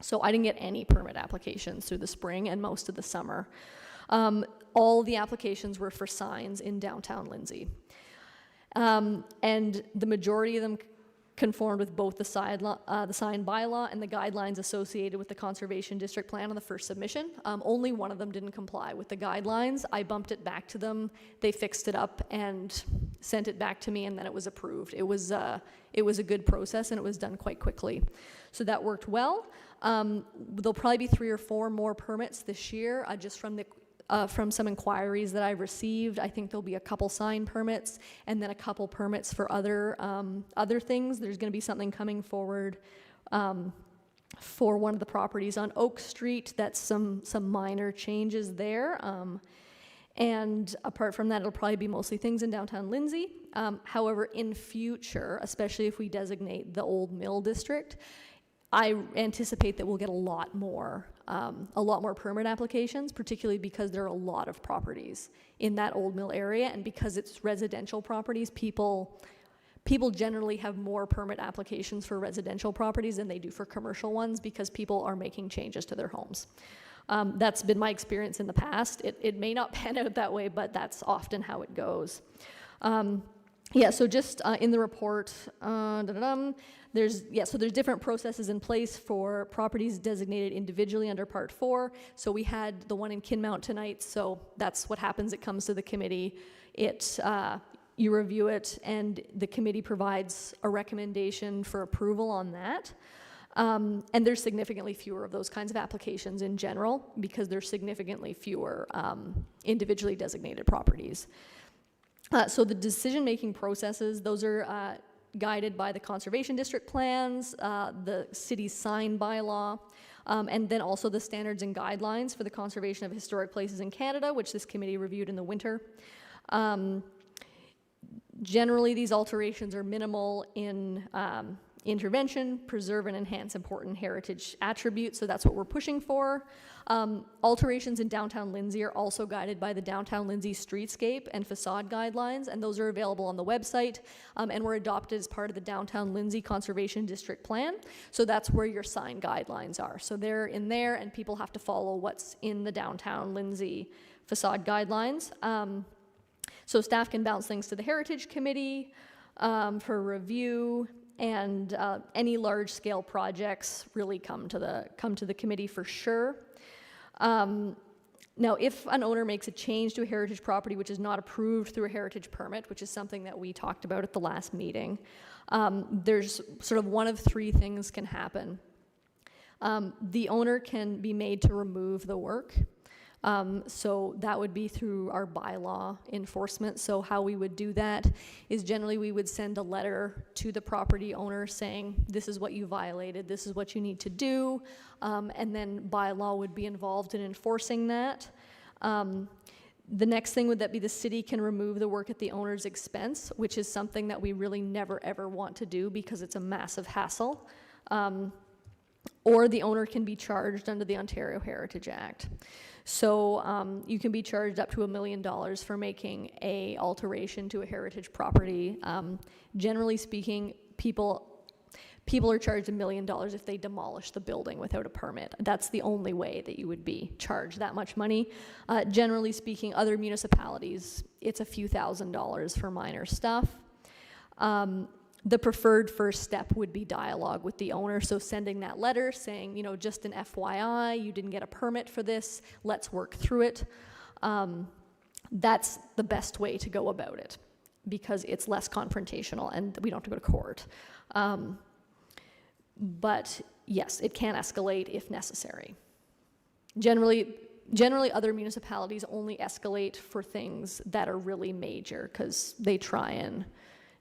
So I didn't get any permit applications through the spring and most of the summer. All the applications were for signs in downtown Lindsay. And the majority of them conformed with both the sign bylaw and the guidelines associated with the conservation district plan on the first submission. Only one of them didn't comply with the guidelines. I bumped it back to them. They fixed it up and sent it back to me, and then it was approved. It was a good process, and it was done quite quickly. So that worked well. There'll probably be 3 or 4 more permits this year, just from some inquiries that I've received. I think there'll be a couple sign permits and then a couple permits for other things. There's going to be something coming forward for one of the properties on Oak Street. That's some minor changes there. And apart from that, it'll probably be mostly things in downtown Lindsay. However, in future, especially if we designate the Old Mill District, I anticipate that we'll get a lot more permit applications, particularly because there are a lot of properties in that Old Mill area, and because it's residential properties, people generally have more permit applications for residential properties than they do for commercial ones because people are making changes to their homes. That's been my experience in the past. It may not pan out that way, but that's often how it goes. Yeah, so just in the report, there's different processes in place for properties designated individually under Part 4. So we had the one in Kinmount tonight, so that's what happens. It comes to the committee, you review it, and the committee provides a recommendation for approval on that. And there's significantly fewer of those kinds of applications in general because there's significantly fewer individually designated properties. So the decision-making processes, those are guided by the conservation district plans, the city's sign bylaw, and then also the standards and guidelines for the conservation of historic places in Canada, which this committee reviewed in the winter. Generally, these alterations are minimal in intervention, preserve and enhance important heritage attributes, so that's what we're pushing for. Alterations in downtown Lindsay are also guided by the downtown Lindsay streetscape and facade guidelines, and those are available on the website, and were adopted as part of the downtown Lindsay Conservation District Plan, so that's where your sign guidelines are. So they're in there, and people have to follow what's in the downtown Lindsay facade guidelines. So staff can bounce things to the Heritage Committee for review, and any large-scale projects really come to the committee for sure. Now, if an owner makes a change to a heritage property which is not approved through a heritage permit, which is something that we talked about at the last meeting, there's sort of one of 3 things can happen. The owner can be made to remove the work. So that would be through our bylaw enforcement. So how we would do that is generally we would send a letter to the property owner saying, this is what you violated, this is what you need to do, and then bylaw would be involved in enforcing that. The next thing would be the city can remove the work at the owner's expense, which is something that we really never ever want to do because it's a massive hassle. Or the owner can be charged under the Ontario Heritage Act. So you can be charged up to $1 million for making a alteration to a heritage property. Generally speaking, people are charged $1 million if they demolish the building without a permit. That's the only way that you would be charged that much money. Generally speaking, other municipalities, it's a few $1,000s for minor stuff. The preferred first step would be dialogue with the owner, so sending that letter saying, just an FYI, you didn't get a permit for this, let's work through it. That's the best way to go about it because it's less confrontational and we don't have to go to court. But yes, it can escalate if necessary. Generally other municipalities only escalate for things that are really major because they try and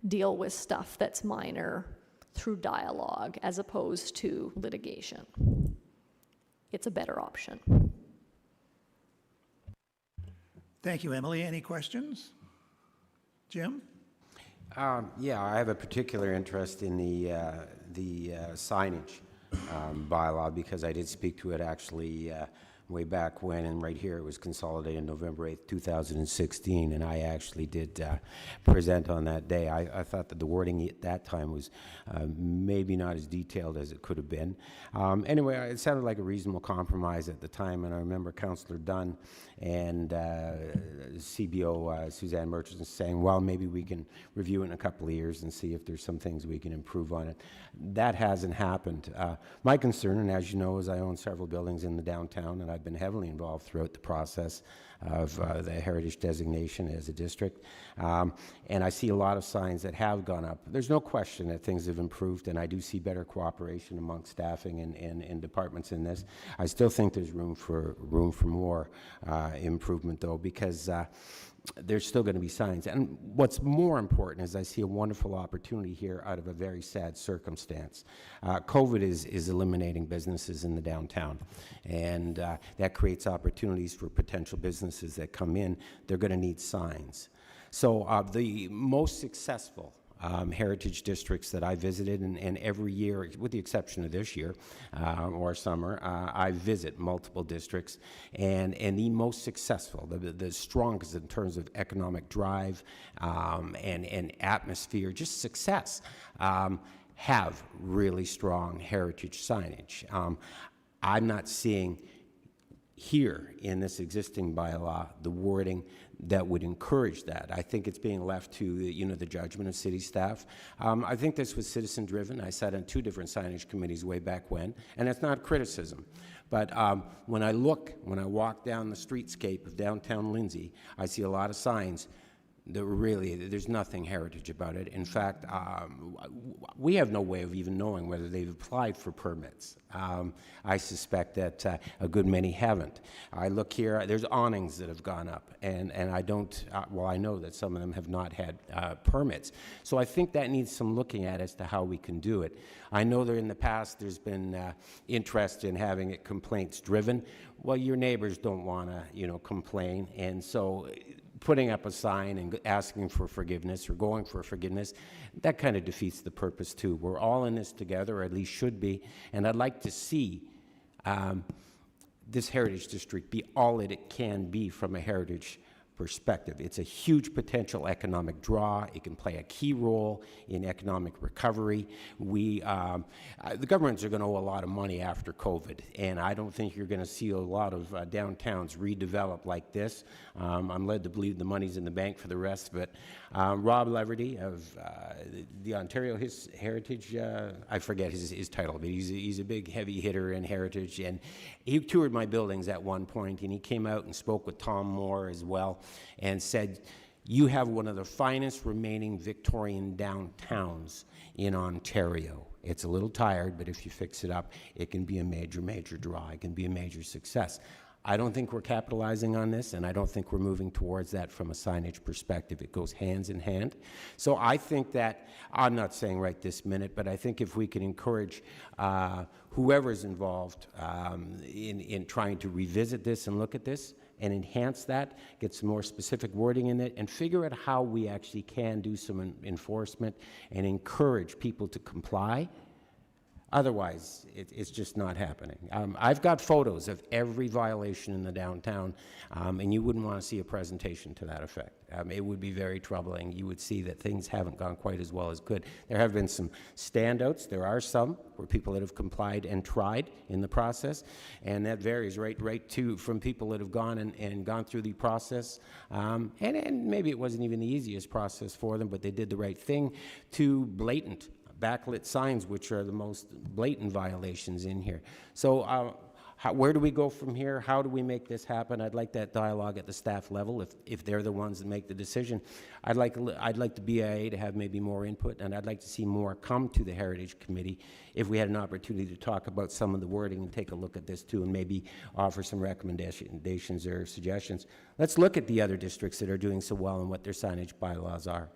deal with stuff that's minor through dialogue as opposed to litigation. It's a better option. Thank you, Emily. Any questions? Jim? Yeah, I have a particular interest in the signage bylaw because I did speak to it actually way back when, and right here it was consolidated November 8th, 2016, and I actually did present on that day. I thought that the wording at that time was maybe not as detailed as it could have been. Anyway, it sounded like a reasonable compromise at the time, and I remember Councillor Dunn and CBO Suzanne Murchison saying, well, maybe we can review it in a couple of years and see if there's some things we can improve on it. That hasn't happened. My concern, and as you know, is I own several buildings in the downtown, and I've been heavily involved throughout the process of the heritage designation as a district. And I see a lot of signs that have gone up. There's no question that things have improved, and I do see better cooperation amongst staffing and departments in this. I still think there's room for more improvement, though, because there's still going to be signs. And what's more important is I see a wonderful opportunity here out of a very sad circumstance. COVID is eliminating businesses in the downtown, and that creates opportunities for potential businesses that come in. They're going to need signs. So the most successful heritage districts that I visited, and every year, with the exception of this year or summer, I visit multiple districts, and the most successful, the strongest in terms of economic drive and atmosphere, just success, have really strong heritage signage. I'm not seeing here in this existing bylaw the wording that would encourage that. I think it's being left to the judgment of city staff. I think this was citizen driven. I sat on 2 different signage committees way back when, and it's not criticism. But when I walk down the streetscape of downtown Lindsay, I see a lot of signs that really, there's nothing heritage about it. In fact, we have no way of even knowing whether they've applied for permits. I suspect that a good many haven't. I look here, there's awnings that have gone up, and I don't, well, I know that some of them have not had permits. So I think that needs some looking at as to how we can do it. I know that in the past there's been interest in having it complaints driven. Well, your neighbors don't want to, complain, and so putting up a sign and asking for forgiveness or going for forgiveness, that kind of defeats the purpose too. We're all in this together, or at least should be, and I'd like to see this heritage district be all that it can be from a heritage perspective. It's a huge potential economic draw. It can play a key role in economic recovery. The governments are going to owe a lot of money after COVID, and I don't think you're going to see a lot of downtowns redevelop like this. I'm led to believe the money's in the bank for the rest of it. Rob Leverty of the Ontario Heritage, I forget his title, but he's a big heavy hitter in heritage, and he toured my buildings at one point, and he came out and spoke with Tom Moore as well, and said, you have one of the finest remaining Victorian downtowns in Ontario. It's a little tired, but if you fix it up, it can be a major, major draw. It can be a major success. I don't think we're capitalizing on this, and I don't think we're moving towards that from a signage perspective. It goes hands in hand. So I think that, I'm not saying right this minute, but I think if we can encourage whoever's involved in trying to revisit this and look at this and enhance that, get some more specific wording in it, and figure out how we actually can do some enforcement and encourage people to comply. Otherwise, it's just not happening. I've got photos of every violation in the downtown, and you wouldn't want to see a presentation to that effect. It would be very troubling. You would see that things haven't gone quite as well as good. There have been some standouts. There are some where people that have complied and tried in the process, and that varies right to from people that have gone and gone through the process, and maybe it wasn't even the easiest process for them, but they did the right thing, to blatant backlit signs, which are the most blatant violations in here. So where do we go from here? How do we make this happen? I'd like that dialogue at the staff level, if they're the ones that make the decision. I'd like the BIA to have maybe more input, and I'd like to see more come to the Heritage Committee if we had an opportunity to talk about some of the wording and take a look at this too, and maybe offer some recommendations or suggestions. Let's look at the other districts that are doing so well and what their signage bylaws are.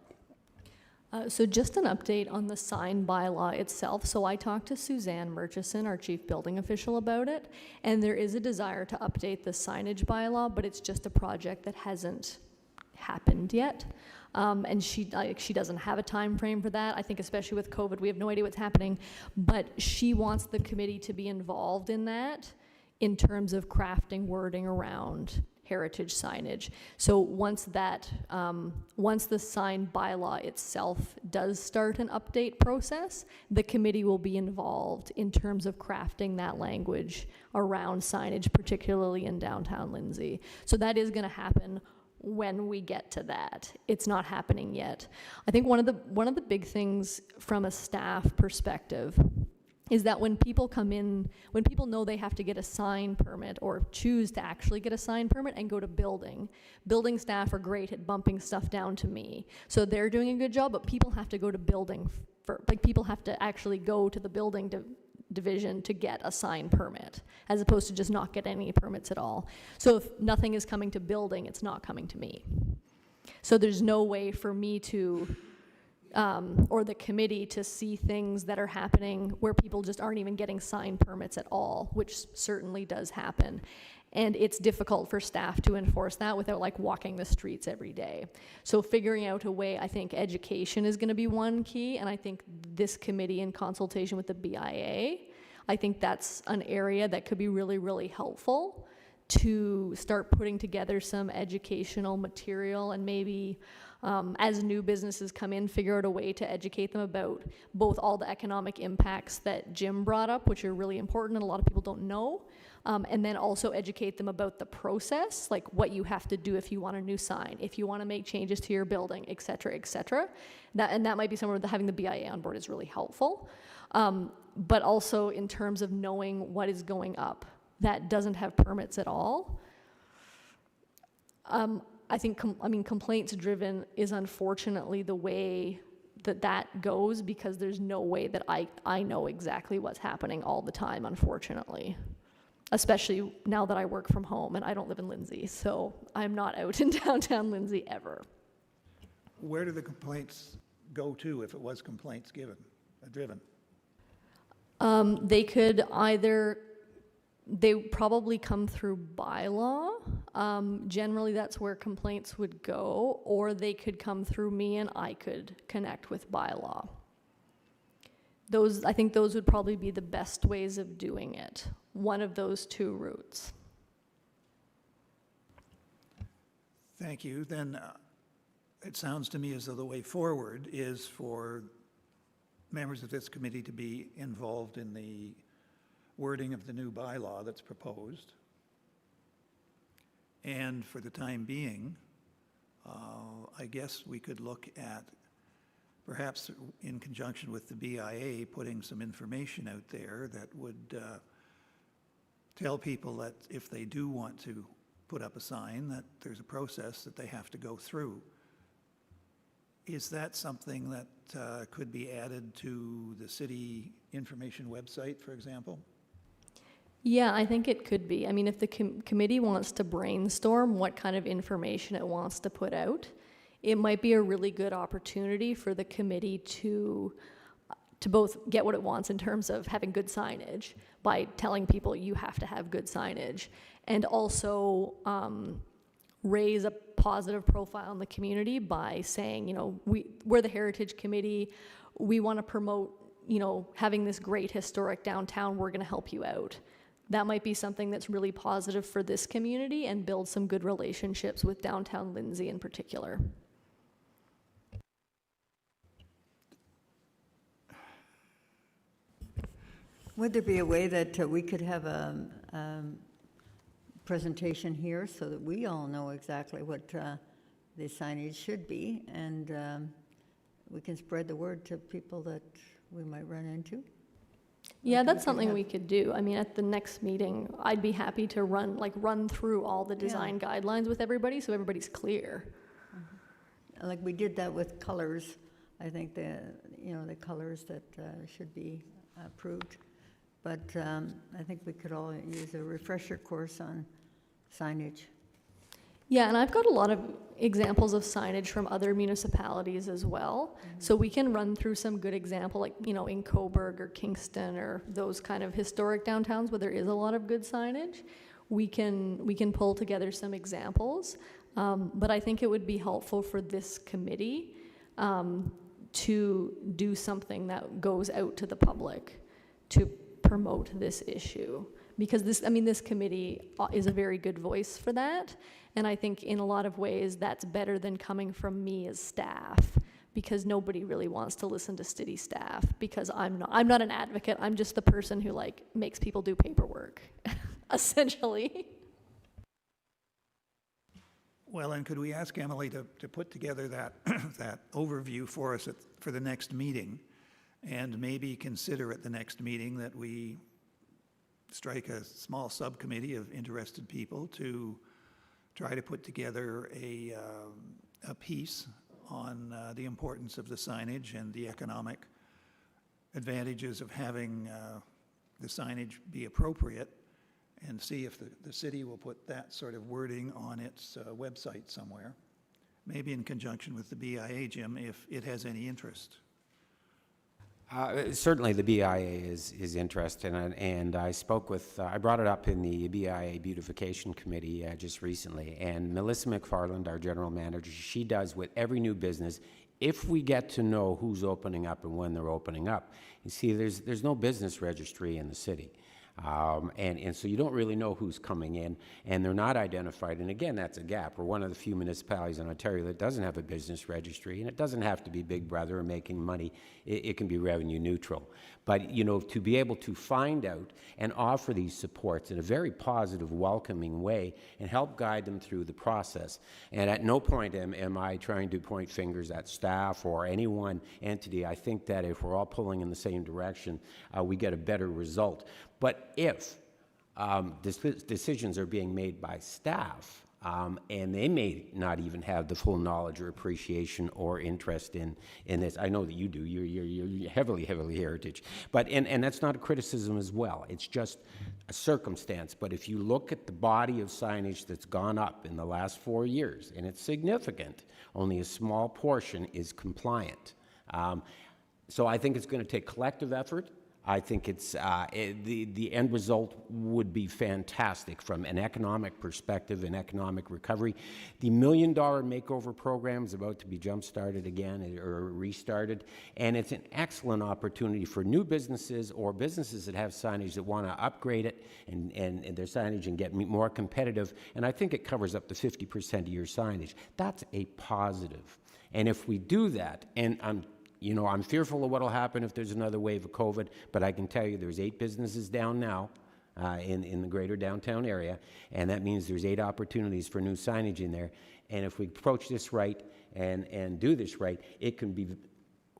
So just an update on the sign bylaw itself. So I talked to Suzanne Murchison, our chief building official, about it, and there is a desire to update the signage bylaw, but it's just a project that hasn't happened yet. And she doesn't have a time frame for that. I think especially with COVID, we have no idea what's happening. But she wants the committee to be involved in that in terms of crafting wording around heritage signage. So once the sign bylaw itself does start an update process, the committee will be involved in terms of crafting that language around signage, particularly in downtown Lindsay. So that is going to happen when we get to that. It's not happening yet. I think one of the big things from a staff perspective is that when people come in, when people know they have to get a sign permit or choose to actually get a sign permit and go to building staff are great at bumping stuff down to me. So they're doing a good job, but people have to go to building people have to actually go to the building division to get a sign permit, as opposed to just not get any permits at all. So if nothing is coming to building, it's not coming to me. So there's no way for me to or the committee to see things that are happening where people just aren't even getting sign permits at all, which certainly does happen. And it's difficult for staff to enforce that without like walking the streets every day. So figuring out a way, I think education is going to be one key, and I think this committee in consultation with the BIA, I think that's an area that could be really, really helpful to start putting together some educational material, and maybe as new businesses come in, figure out a way to educate them about both all the economic impacts that Jim brought up, which are really important and a lot of people don't know, and then also educate them about the process, like what you have to do if you want a new sign, if you want to make changes to your building, et cetera, et cetera. And that might be somewhere that having the BIA on board is really helpful. But also in terms of knowing what is going up that doesn't have permits at all. I think, complaints driven is unfortunately the way that goes, because there's no way that I know exactly what's happening all the time, unfortunately. Especially now that I work from home and I don't live in Lindsay, so I'm not out in downtown Lindsay ever. Where do the complaints go to if it was complaints driven? They probably come through bylaw. Generally, that's where complaints would go, or they could come through me and I could connect with bylaw. I think those would probably be the best ways of doing it. One of those two routes. Thank you. Then it sounds to me as though the way forward is for members of this committee to be involved in the wording of the new bylaw that's proposed. And for the time being, I guess we could look at, perhaps in conjunction with the BIA, putting some information out there that would tell people that if they do want to put up a sign, that there's a process that they have to go through. Is that something that could be added to the city information website, for example? Yeah, I think it could be. I mean, if the committee wants to brainstorm what kind of information it wants to put out, it might be a really good opportunity for the committee to both get what it wants in terms of having good signage by telling people you have to have good signage, and also raise a positive profile in the community by saying, we're the Heritage Committee, we want to promote, having this great historic downtown, we're going to help you out. That might be something that's really positive for this community and build some good relationships with downtown Lindsay in particular. Would there be a way that we could have a presentation here so that we all know exactly what the signage should be, and we can spread the word to people that we might run into? Yeah, that's something we could do. I mean, at the next meeting, I'd be happy to run through all the design guidelines with everybody so everybody's clear. Like we did that with colors. I think the colors that should be approved. But I think we could all use a refresher course on signage. Yeah, and I've got a lot of examples of signage from other municipalities as well. Mm-hmm. So we can run through some good example, like, in Coburg or Kingston or those kind of historic downtowns where there is a lot of good signage. We can pull together some examples But I think it would be helpful for this committee to do something that goes out to the public to promote this issue. Because this committee is a very good voice for that. And I think in a lot of ways that's better than coming from me as staff, because nobody really wants to listen to city staff, because I'm not an advocate. I'm just the person who like makes people do paperwork, essentially. Well, and could we ask Emily to put together that, that overview for us for the next meeting, and maybe consider at the next meeting that we strike a small subcommittee of interested people to try to put together a piece on the importance of the signage and the economic advantages of having the signage be appropriate, and see if the city will put that sort of wording on its website somewhere, maybe in conjunction with the BIA, Jim, if it has any interest. Certainly the BIA is interested, and I spoke with, I brought it up in the BIA Beautification Committee just recently, and Melissa McFarland, our general manager, she does with every new business, if we get to know who's opening up and when they're opening up. You see, there's no business registry in the city. And so you don't really know who's coming in, and they're not identified. And again, that's a gap. We're one of the few municipalities in Ontario that doesn't have a business registry, and it doesn't have to be Big Brother or making money. It can be revenue neutral. But, you know, to be able to find out and offer these supports in a very positive, welcoming way and help guide them through the process. And at no point am I trying to point fingers at staff or any one entity. I think that if we're all pulling in the same direction, we get a better result. But if decisions are being made by staff, and they may not even have the full knowledge or appreciation or interest in this. I know that you do. You're heavily heritage. But, and that's not a criticism as well. It's just a circumstance. But if you look at the body of signage that's gone up in the last 4 years, and it's significant, only a small portion is compliant. So I think it's going to take collective effort. I think it's the end result would be fantastic from an economic perspective and economic recovery. The $1 million makeover program is about to be jump-started again or restarted, and it's an excellent opportunity for new businesses or businesses that have signage that want to upgrade it and their signage and get more competitive. And I think it covers up to 50% of your signage. That's a positive. And if we do that, and I'm fearful of what will happen if there's another wave of COVID, but I can tell you there's 8 businesses down now in the greater downtown area, and that means there's 8 opportunities for new signage in there. And if we approach this right and do this right, it can be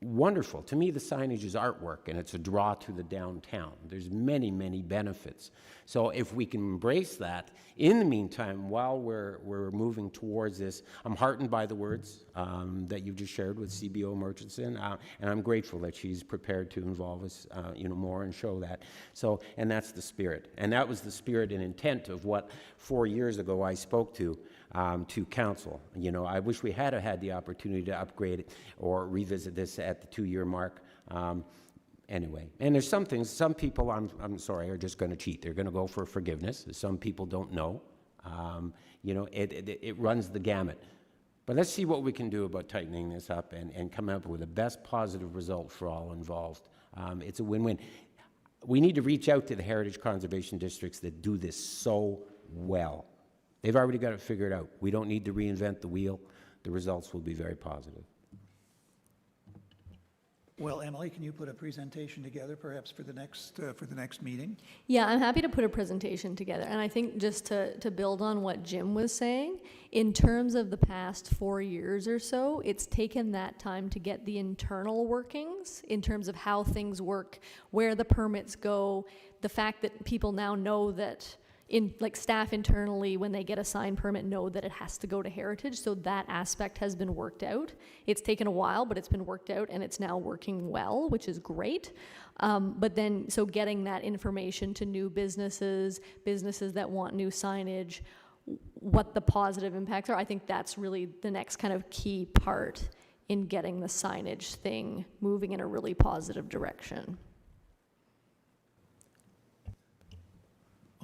wonderful. To me, the signage is artwork, and it's a draw to the downtown. There's many, many benefits. So if we can embrace that, in the meantime, while we're moving towards this, I'm heartened by the words that you've just shared with CBO Murchison, and I'm grateful that she's prepared to involve us, more and show that. So, and that's the spirit. And that was the spirit and intent of what 4 years ago I spoke to council. I wish we had had the opportunity to upgrade it or revisit this at the 2-year mark. Anyway, and there's some things, some people, I'm sorry, are just going to cheat. They're going to go for forgiveness. Some people don't know. It runs the gamut. But let's see what we can do about tightening this up and come up with the best positive result for all involved. It's a win-win. We need to reach out to the heritage conservation districts that do this so well. They've already got it figured out. We don't need to reinvent the wheel. The results will be very positive. Well, Emily, can you put a presentation together perhaps for the next meeting? Yeah, I'm happy to put a presentation together. And I think just to build on what Jim was saying, in terms of the past 4 years or so, it's taken that time to get the internal workings in terms of how things work, where the permits go, the fact that people now know that staff internally, when they get a sign permit, know that it has to go to heritage. So that aspect has been worked out. It's taken a while, but it's been worked out, and it's now working well, which is great. But then, so getting that information to new businesses that want new signage, what the positive impacts are, I think that's really the next kind of key part in getting the signage thing moving in a really positive direction.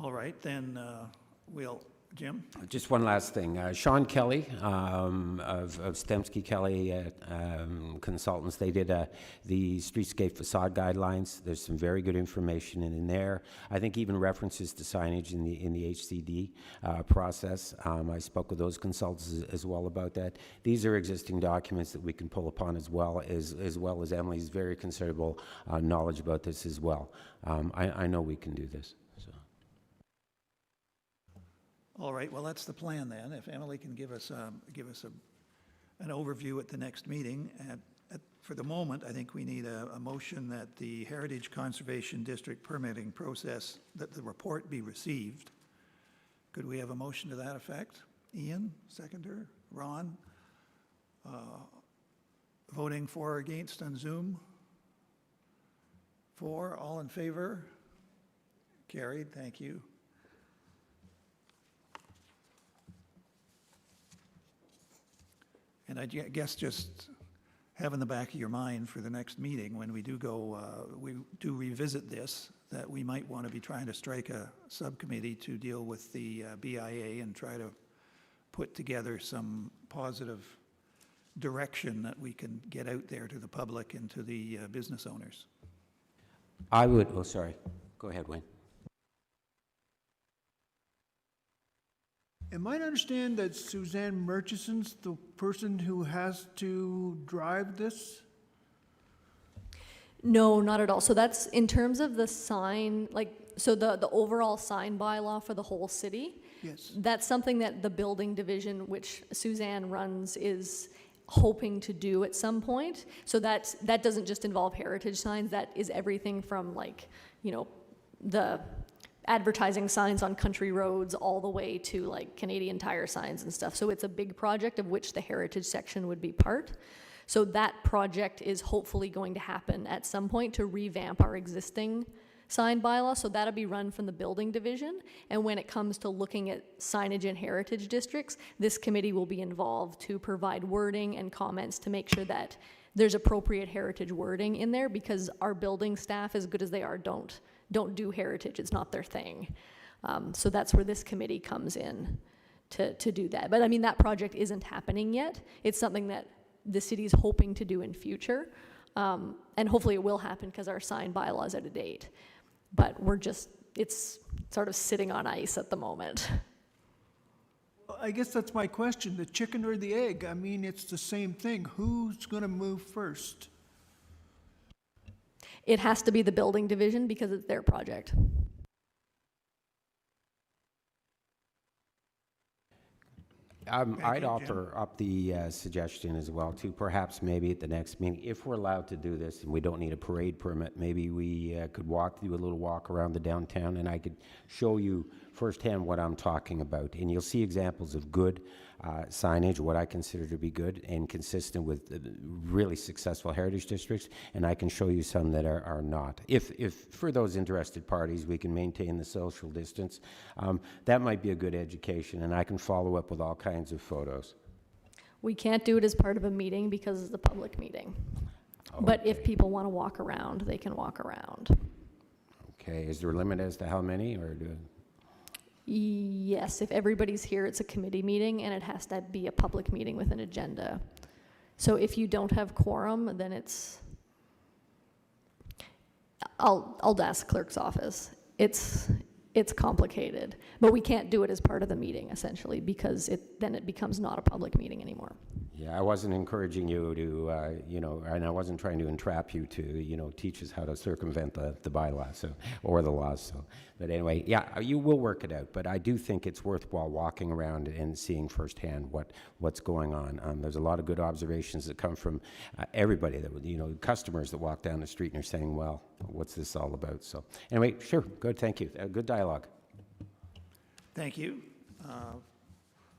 All right, then we'll Jim? Just one last thing. Sean Kelly of Stemsky Kelly Consultants, they did the streetscape facade guidelines. There's some very good information in there. I think even references to signage in the HCD process. I spoke with those consultants as well about that. These are existing documents that we can pull upon as well as Emily's very considerable knowledge about this as well. I know we can do this. All right, well, that's the plan then. If Emily can give us an overview at the next meeting. For the moment, I think we need a motion that the Heritage Conservation District permitting process, that the report be received. Could we have a motion to that effect? Ian, seconder. Ron? Voting for or against on Zoom? 4, all in favor? Carried, thank you. And I guess just have in the back of your mind for the next meeting, when we do revisit this, that we might want to be trying to strike a subcommittee to deal with the BIA and try to put together some positive direction that we can get out there to the public and to the business owners. I would, oh, sorry. Go ahead, Wayne. Am I to understand that Suzanne Murchison's the person who has to drive this? No, not at all. So that's in terms of the sign, so the overall sign bylaw for the whole city. Yes. That's something that the building division, which Suzanne runs, is hoping to do at some point. So that doesn't just involve heritage signs. That is everything from the advertising signs on country roads all the way to Canadian Tire signs and stuff. So it's a big project of which the heritage section would be part. So that project is hopefully going to happen at some point to revamp our existing sign bylaw. So that'll be run from the building division. And when it comes to looking at signage in heritage districts, this committee will be involved to provide wording and comments to make sure that there's appropriate heritage wording in there, because our building staff, as good as they are, don't do heritage. It's not their thing. So that's where this committee comes in to do that. But I mean, that project isn't happening yet. It's something that the city's hoping to do in future. And hopefully it will happen because our sign bylaw is out of date. But it's sort of sitting on ice at the moment. I guess that's my question, the chicken or the egg? I mean, it's the same thing. Who's going to move first? It has to be the building division because it's their project. I'd offer up the suggestion as well, too, perhaps maybe at the next meeting, if we're allowed to do this and we don't need a parade permit, maybe we could do a little walk around the downtown, and I could show you firsthand what I'm talking about. And you'll see examples of good signage, what I consider to be good and consistent with really successful heritage districts, and I can show you some that are not. If for those interested parties, we can maintain the social distance, that might be a good education, and I can follow up with all kinds of photos. We can't do it as part of a meeting because it's a public meeting. Okay. But if people want to walk around, they can walk around. Okay, is there a limit as to how many, or do? Yes, if everybody's here, it's a committee meeting, and it has to be a public meeting with an agenda. So if you don't have quorum, then I'll ask clerk's office. It's complicated, but we can't do it as part of the meeting, essentially, because then it becomes not a public meeting anymore. Yeah, I wasn't encouraging you to, and I wasn't trying to entrap you to, teach us how to circumvent the bylaw, or the laws. But anyway, yeah, you will work it out. But I do think it's worthwhile walking around and seeing firsthand what's going on. There's a lot of good observations that come from everybody that, customers that walk down the street and are saying, well, what's this all about? So anyway, sure, good, thank you. Good dialogue. Thank you.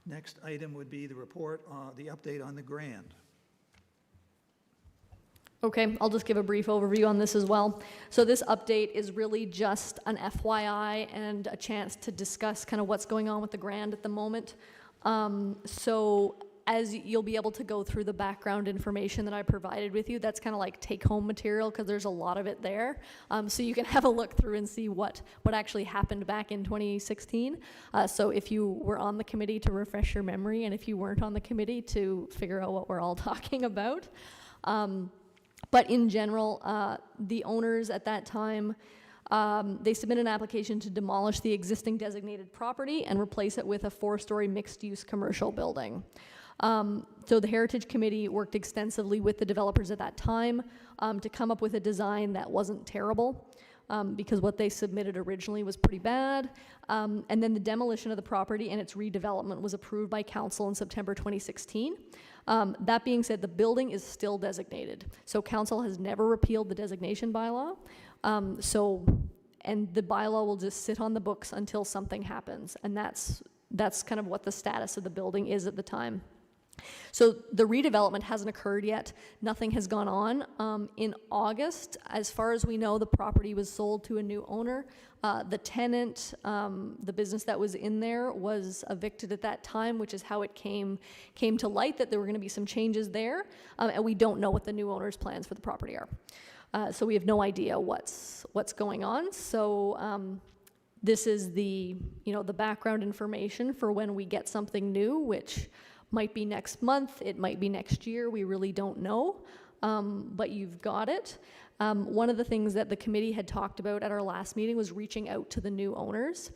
Next item would be the report, the update on the grant. Okay, I'll just give a brief overview on this as well. So this update is really just an FYI and a chance to discuss kind of what's going on with the grant at the moment. So as you'll be able to go through the background information that I provided with you, that's kind of like take-home material because there's a lot of it there. So you can have a look through and see what actually happened back in 2016. So if you were on the committee, to refresh your memory, and if you weren't on the committee, to figure out what we're all talking about. But in general, the owners at that time, they submitted an application to demolish the existing designated property and replace it with a 4-story mixed-use commercial building. So the Heritage Committee worked extensively with the developers at that time to come up with a design that wasn't terrible, because what they submitted originally was pretty bad. And then the demolition of the property and its redevelopment was approved by council in September 2016. That being said, the building is still designated. So council has never repealed the designation bylaw. And the bylaw will just sit on the books until something happens. And that's kind of what the status of the building is at the time. So the redevelopment hasn't occurred yet. Nothing has gone on. In August, as far as we know, the property was sold to a new owner. The tenant, the business that was in there, was evicted at that time, which is how it came to light that there were going to be some changes there. And we don't know what the new owner's plans for the property are. So we have no idea what's going on. So this is the background information for when we get something new, which might be next month, it might be next year, we really don't know, but you've got it. One of the things that the committee had talked about at our last meeting was reaching out to the new owners,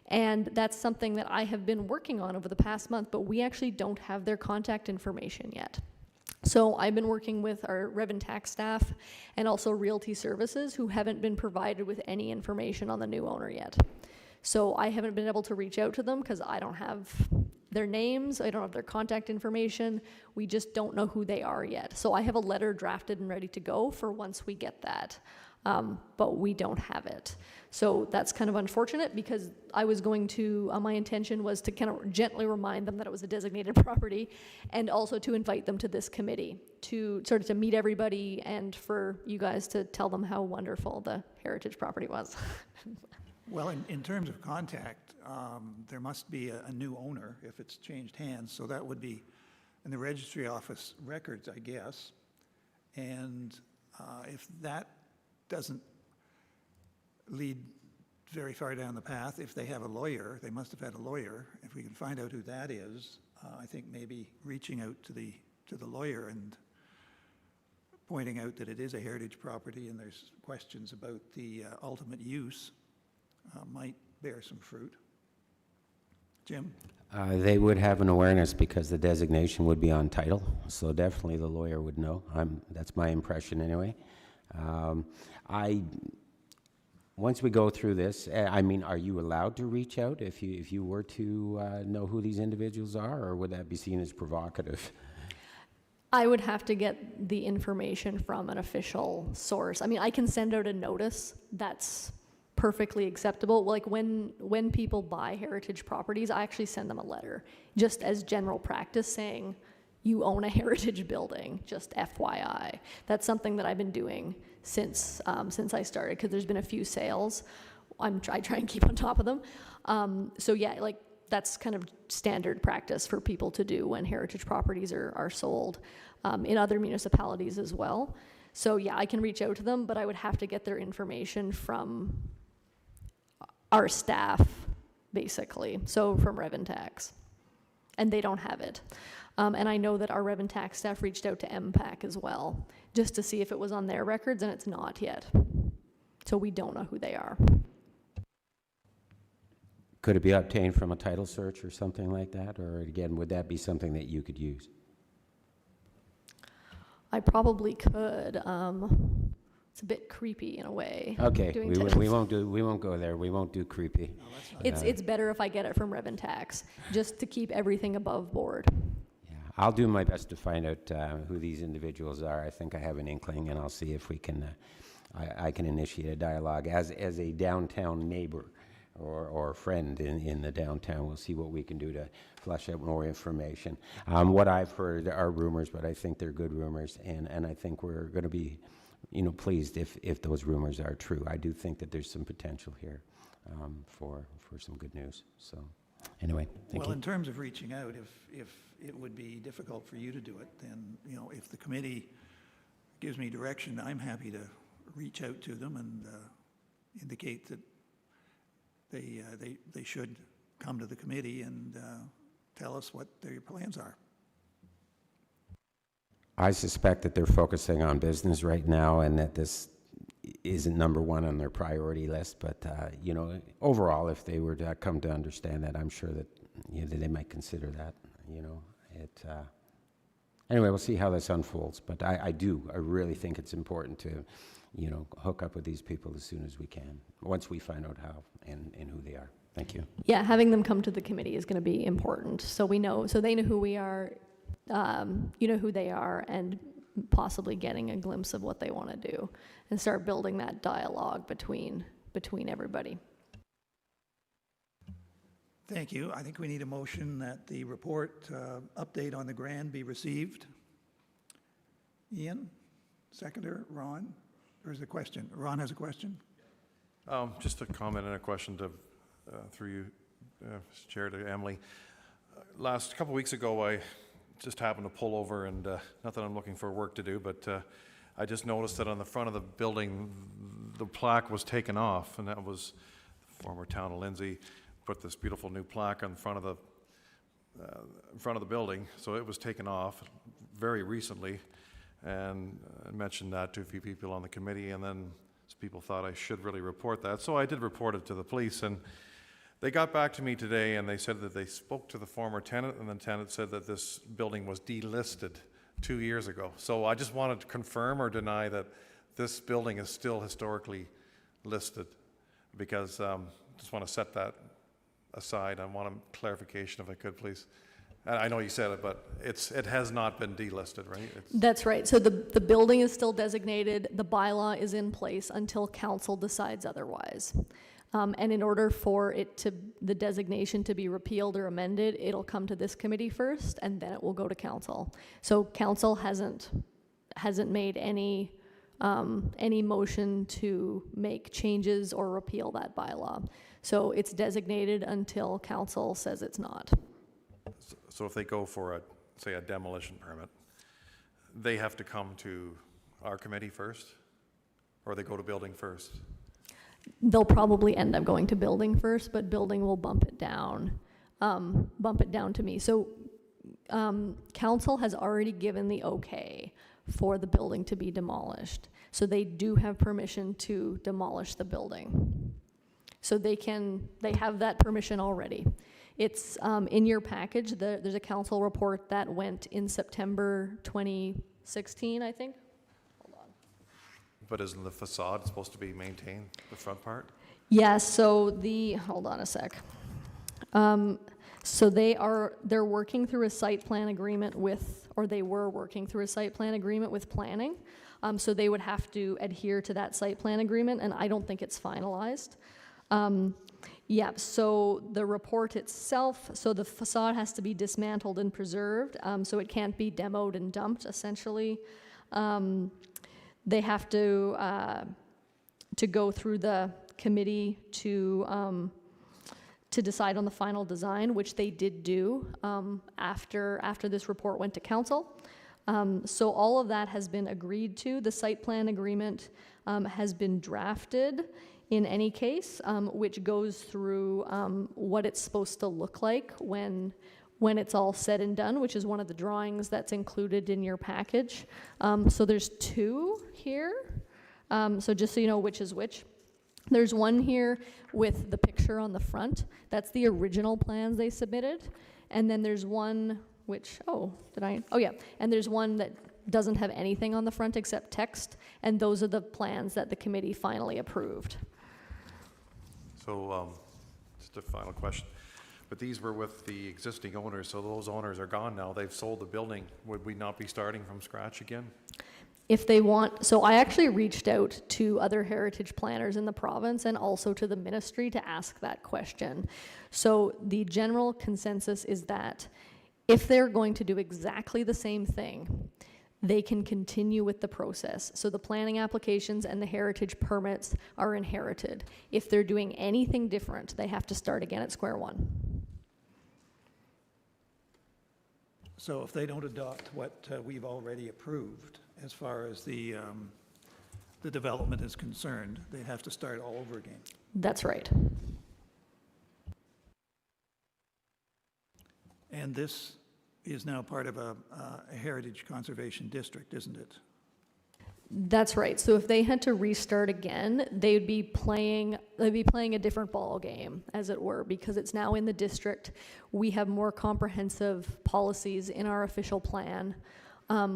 and that's something that I have been working on over the past month, but we actually don't have their contact information yet. So I've been working with our Rev and Tax staff and also Realty Services, who haven't been provided with any information on the new owner yet. So I haven't been able to reach out to them because I don't have their names, I don't have their contact information, we just don't know who they are yet. So I have a letter drafted and ready to go for once we get that, but we don't have it. So that's kind of unfortunate because I was going to, my intention was to kind of gently remind them that it was a designated property and also to invite them to this committee to sort of to meet everybody and for you guys to tell them how wonderful the heritage property was. Well, in terms of contact, there must be a new owner if it's changed hands, so that would be in the registry office records, I guess. And if that doesn't lead very far down the path, if they have a lawyer, they must have had a lawyer. If we can find out who that is, I think maybe reaching out to the lawyer and pointing out that it is a heritage property and there's questions about the ultimate use might bear some fruit. Jim? They would have an awareness because the designation would be on title, so definitely the lawyer would know. That's my impression anyway. Once we go through this, I mean, are you allowed to reach out if you were to know who these individuals are, or would that be seen as provocative? I would have to get the information from an official source. I mean, I can send out a notice. That's perfectly acceptable. Like when people buy heritage properties, I actually send them a letter, just as general practice, saying, you own a heritage building, just FYI. That's something that I've been doing since I started, because there's been a few sales. I try and keep on top of them. So yeah, like that's kind of standard practice for people to do when heritage properties are sold in other municipalities as well. So yeah, I can reach out to them, but I would have to get their information from our staff, basically, so from Rev and Tax. And they don't have it. And I know that our Rev and Tax staff reached out to MPAC as well, just to see if it was on their records, and it's not yet. So we don't know who they are. Could it be obtained from a title search or something like that? Or again, would that be something that you could use? I probably could. It's a bit creepy in a way. Okay, we won't go there. We won't do creepy. No, It's better if I get it from Rev and Tax, just to keep everything above board. Yeah, I'll do my best to find out who these individuals are. I think I have an inkling, and I'll see if we can. I can initiate a dialogue as a downtown neighbor or friend in the downtown. We'll see what we can do to flesh out more information. What I've heard are rumors, but I think they're good rumors, and I think we're going to be, pleased if those rumors are true. I do think that there's some potential here for some good news. So, anyway, thank you. Well, in terms of reaching out, if it would be difficult for you to do it, then, you know, if the committee gives me direction, I'm happy to reach out to them and indicate that they should come to the committee and tell us what their plans are. I suspect that they're focusing on business right now and that this isn't number one on their priority list, but, you know, overall, if they were to come to understand that, I'm sure that, you know, they might consider that, you know. Anyway, we'll see how this unfolds, but I really think it's important to, you know, hook up with these people as soon as we can, once we find out how and who they are. Thank you. Yeah, having them come to the committee is going to be important, so we know, so they know who we are, you know who they are, and possibly getting a glimpse of what they want to do, and start building that dialogue between everybody. Thank you. I think we need a motion that the report update on the Grand be received. Ian, seconder, Ron, or is there a question? Ron has a question? Just a comment and a question to, through you, Mr. Chair, to Emily. Last couple weeks ago, I just happened to pull over, and not that I'm looking for work to do, but I just noticed that on the front of the building, the plaque was taken off, and that was the former town of Lindsay put this beautiful new plaque on the front of the building, so it was taken off very recently, and I mentioned that to a few people on the committee, and then people thought I should really report that, so I did report it to the police, and they got back to me today, and they said that they spoke to the former tenant, and the tenant said that this building was delisted 2 years ago. So I just wanted to confirm or deny that this building is still historically listed, because just want to set that aside. I want a clarification if I could, please. And I know you said it, but it has not been delisted, right? That's right. So the building is still designated. The bylaw is in place until council decides otherwise. And in order for the designation to be repealed or amended, it'll come to this committee first, and then it will go to council. So council hasn't made any motion to make changes or repeal that bylaw. So it's designated until council says it's not. So if they go for say a demolition permit, they have to come to our committee first, or they go to building first? They'll probably end up going to building first, but building will bump it down to me. So council has already given the okay for the building to be demolished. So they do have permission to demolish the building. So they have that permission already. It's in your package. There's a council report that went in September 2016, I think. Hold on. But isn't the facade supposed to be maintained, the front part? Yeah, so hold on a sec. So they're working through a site plan agreement they were working through a site plan agreement with planning. So they would have to adhere to that site plan agreement, and I don't think it's finalized. Yeah, so the report itself, so the facade has to be dismantled and preserved, so it can't be demoed and dumped, essentially. They have to go through the committee to decide on the final design, which they did do after this report went to council. So all of that has been agreed to. The site plan agreement has been drafted in any case, which goes through what it's supposed to look like when it's all said and done, which is one of the drawings that's included in your package. So there's two here. So just so you know which is which. There's one here with the picture on the front. That's the original plans they submitted. And then there's one which, and there's one that doesn't have anything on the front except text, and those are the plans that the committee finally approved. So just a final question. But these were with the existing owners, so those owners are gone now. They've sold the building. Would we not be starting from scratch again? If they want, so I actually reached out to other heritage planners in the province and also to the ministry to ask that question. So the general consensus is that if they're going to do exactly the same thing, they can continue with the process. So the planning applications and the heritage permits are inherited. If they're doing anything different, they have to start again at square one. So if they don't adopt what we've already approved as far as the development is concerned, they'd have to start all over again. That's right. And this is now part of a heritage conservation district, isn't it? That's right. So if they had to restart again, they'd be playing a different ball game, as it were, because it's now in the district. We have more comprehensive policies in our official plan.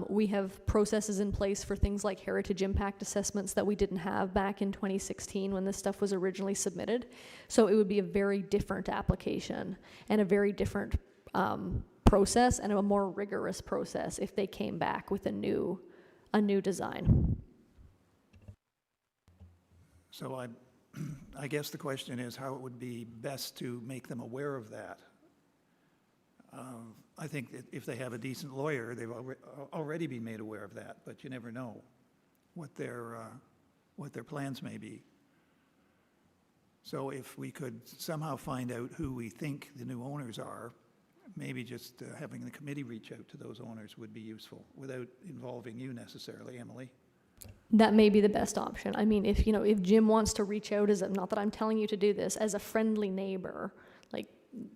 We have processes in place for things like heritage impact assessments that we didn't have back in 2016 when this stuff was originally submitted. So it would be a very different application and a very different process and a more rigorous process if they came back with a new design. So I guess the question is how it would be best to make them aware of that. I think that if they have a decent lawyer, they've already been made aware of that, but you never know what their plans may be. So if we could somehow find out who we think the new owners are, maybe just having the committee reach out to those owners would be useful without involving you necessarily, Emily. That may be the best option. I mean, if Jim wants to reach out not that I'm telling you to do this, as a friendly neighbor, like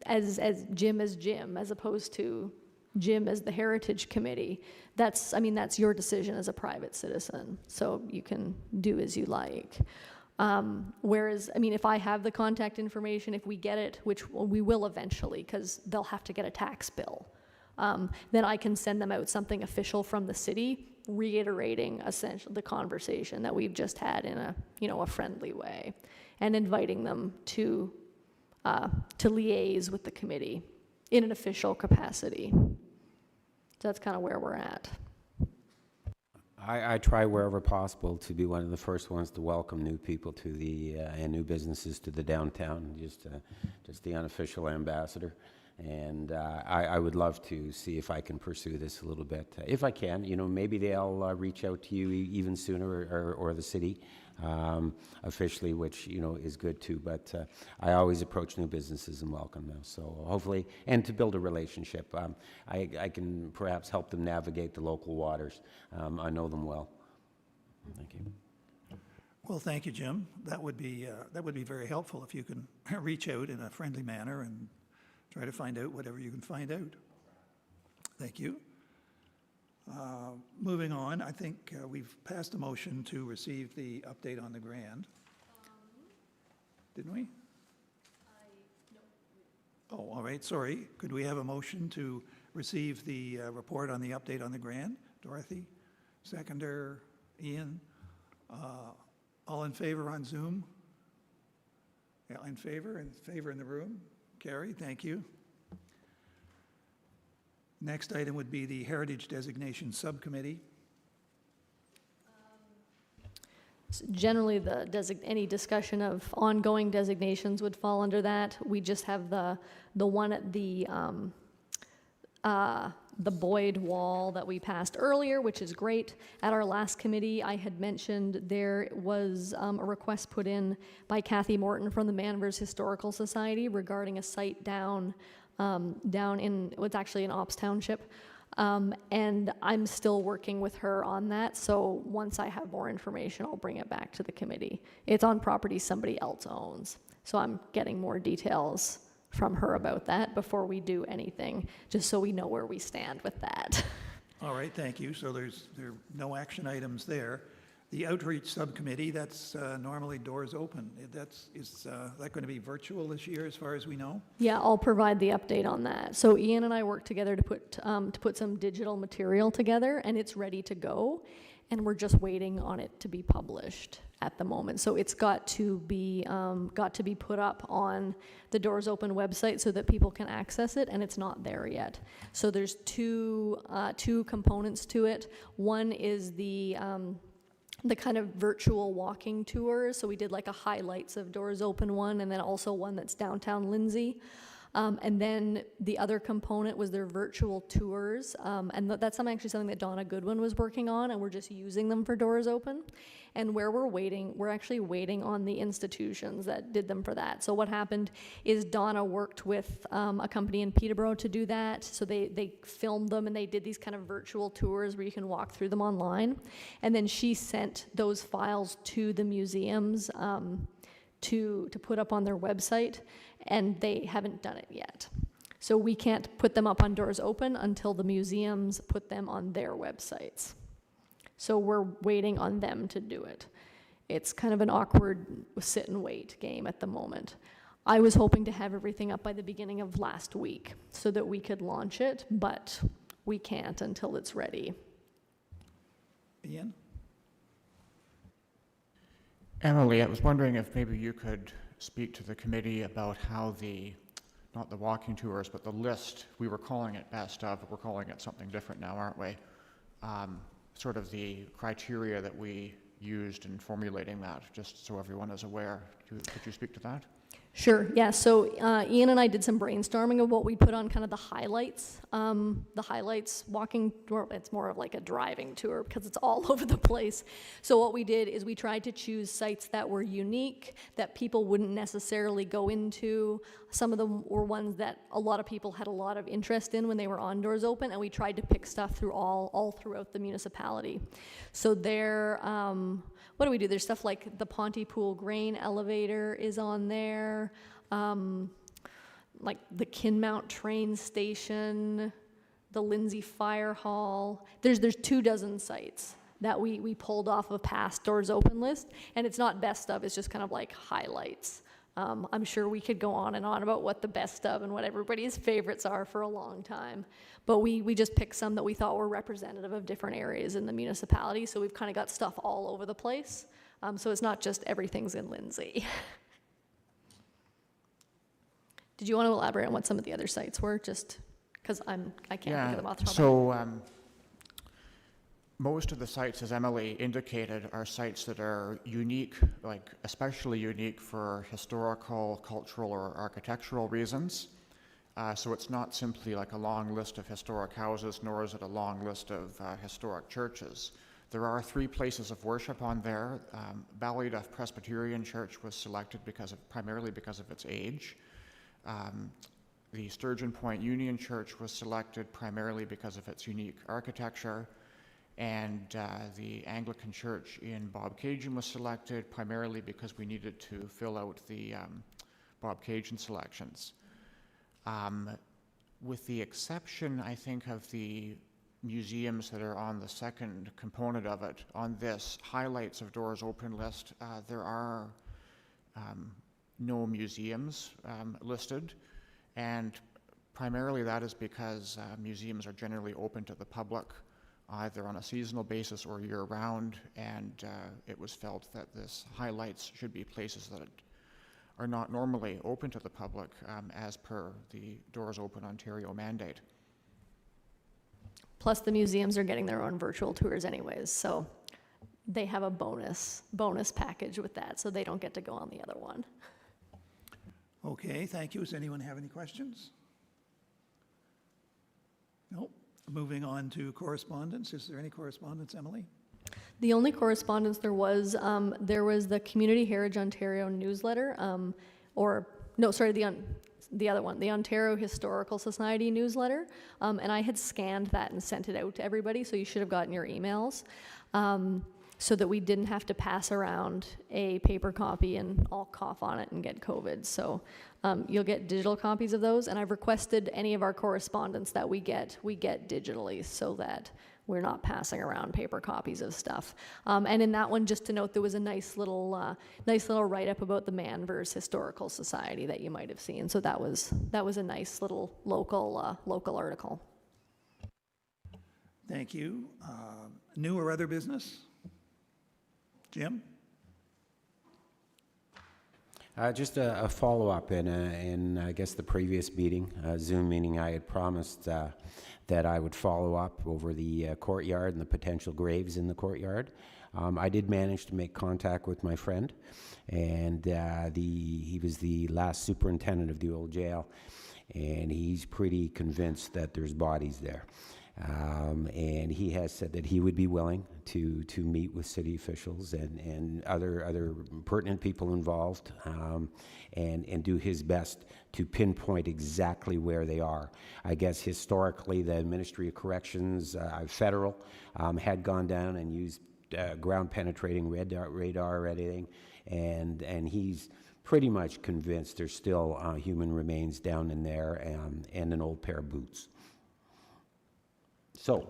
as Jim, as opposed to Jim as the Heritage Committee, that's your decision as a private citizen. So you can do as you like. Whereas, if I have the contact information, if we get it, which we will eventually, because they'll have to get a tax bill, then I can send them out something official from the city, reiterating essentially the conversation that we've just had in a friendly way, and inviting them to liaise with the committee in an official capacity. So that's kind of where we're at. I try wherever possible to be one of the first ones to welcome new people to and new businesses to the downtown, just the unofficial ambassador. And I would love to see if I can pursue this a little bit. If I can, maybe they'll reach out to you even sooner, or the city officially, which, is good too. But I always approach new businesses and welcome them. So hopefully, and to build a relationship, I can perhaps help them navigate the local waters. I know them well. Thank you. Well, thank you, Jim. That would be very helpful if you can reach out in a friendly manner and try to find out whatever you can find out. Thank you. Moving on, I think we've passed a motion to receive the update on the grant. Didn't we? Oh, all right, sorry. Could we have a motion to receive the report on the update on the grant? Dorothy, seconder, Ian. All in favor on Zoom? Yeah, in favor in the room? Carrie, thank you. Next item would be the Heritage Designation Subcommittee. Generally, any discussion of ongoing designations would fall under that. We just have the one at the Boyd wall that we passed earlier, which is great. At our last committee, I had mentioned there was a request put in by Kathy Morton from the Manvers Historical Society regarding a site down in what's actually in Ops Township. And I'm still working with her on that, so once I have more information, I'll bring it back to the committee. It's on property somebody else owns, so I'm getting more details from her about that before we do anything, just so we know where we stand with that. All right, thank you. So there are no action items there. The Outreach Subcommittee, that's normally doors open. Is that going to be virtual this year as far as we know? Yeah, I'll provide the update on that. So Ian and I worked together to put some digital material together, and it's ready to go, and we're just waiting on it to be published at the moment. So it's got to be put up on the Doors Open website so that people can access it, and it's not there yet. So there's two components to it. One is the kind of virtual walking tours. So we did like a highlights of Doors Open one, and then also one that's downtown Lindsay. And then the other component was their virtual tours. And that's actually something that Donna Goodwin was working on, and we're just using them for Doors Open. And where we're actually waiting on the institutions that did them for that. So what happened is Donna worked with a company in Peterborough to do that. So they filmed them and they did these kind of virtual tours where you can walk through them online. And then she sent those files to the museums to put up on their website, and they haven't done it yet. So we can't put them up on Doors Open until the museums put them on their websites. So we're waiting on them to do it. It's kind of an awkward sit and wait game at the moment. I was hoping to have everything up by the beginning of last week so that we could launch it, but we can't until it's ready. Ian? Emily, I was wondering if maybe you could speak to the committee about how not the walking tours, but the list, we were calling it best of, but we're calling it something different now, aren't we? Sort of the criteria that we used in formulating that, just so everyone is aware. Could you speak to that? Sure, yeah, so Ian and I did some brainstorming of what we put on kind of the highlights walking, or it's more of like a driving tour because it's all over the place. So what we did is we tried to choose sites that were unique, that people wouldn't necessarily go into. Some of them were ones that a lot of people had a lot of interest in when they were on Doors Open, and we tried to pick stuff through all throughout the municipality. So there, what do we do? There's stuff like the Pontypool grain elevator is on there, like the Kinmount train station, the Lindsay Fire Hall. There's 24 sites that we pulled off of past Doors Open list, and it's not best of, it's just kind of like highlights. I'm sure we could go on and on about what the best of and what everybody's favorites are for a long time, but we just picked some that we thought were representative of different areas in the municipality, so we've kind of got stuff all over the place. So it's not just everything's in Lindsay. Did you want to elaborate on what some of the other sites were, just because I can't think of them off the top of my head? So most of the sites, as Emily indicated, are sites that are unique, like especially unique for historical, cultural, or architectural reasons. So it's not simply like a long list of historic houses, nor is it a long list of historic churches. There are 3 places of worship on there. Ballyduff Presbyterian Church was selected primarily because of its age. The Sturgeon Point Union Church was selected primarily because of its unique architecture. And the Anglican Church in Bobcaygeon was selected primarily because we needed to fill out the Bobcaygeon selections. With the exception, I think, of the museums that are on the second component of it, on this highlights of Doors Open list, there are no museums listed. And primarily that is because museums are generally open to the public, either on a seasonal basis or year-round, and it was felt that this highlights should be places that are not normally open to the public as per the Doors Open Ontario mandate. Plus the museums are getting their own virtual tours anyways, so they have a bonus package with that, so they don't get to go on the other one. Okay, thank you. Does anyone have any questions? Nope. Moving on to correspondence. Is there any correspondence, Emily? The only correspondence there was the Community Heritage Ontario newsletter, the other one, the Ontario Historical Society newsletter, and I had scanned that and sent it out to everybody, so you should have gotten your emails, so that we didn't have to pass around a paper copy and all cough on it and get COVID. So you'll get digital copies of those, and I've requested any of our correspondence that we get digitally so that we're not passing around paper copies of stuff. And in that one, just to note, there was a nice little write-up about the Manvers Historical Society that you might have seen. So that was a nice little local article. Thank you. New or other business? Jim? Just a follow-up in I guess the previous meeting, Zoom meeting, I had promised that I would follow up over the courtyard and the potential graves in the courtyard. I did manage to make contact with my friend, and he was the last superintendent of the old jail, and he's pretty convinced that there's bodies there. And he has said that he would be willing to meet with city officials and other pertinent people involved, and do his best to pinpoint exactly where they are. I guess historically the Ministry of Corrections, federal, had gone down and used ground penetrating radar editing, and he's pretty much convinced there's still human remains down in there, and an old pair of boots. So,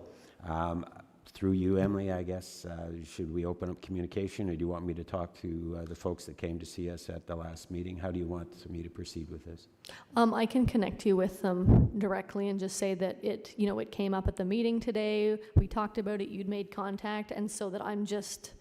through you, Emily, I guess, should we open up communication, or do you want me to talk to the folks that came to see us at the last meeting? How do you want me to proceed with this? I can connect you with them directly and just say that it came up at the meeting today. We talked about it, you'd made contact, and so that I'm just,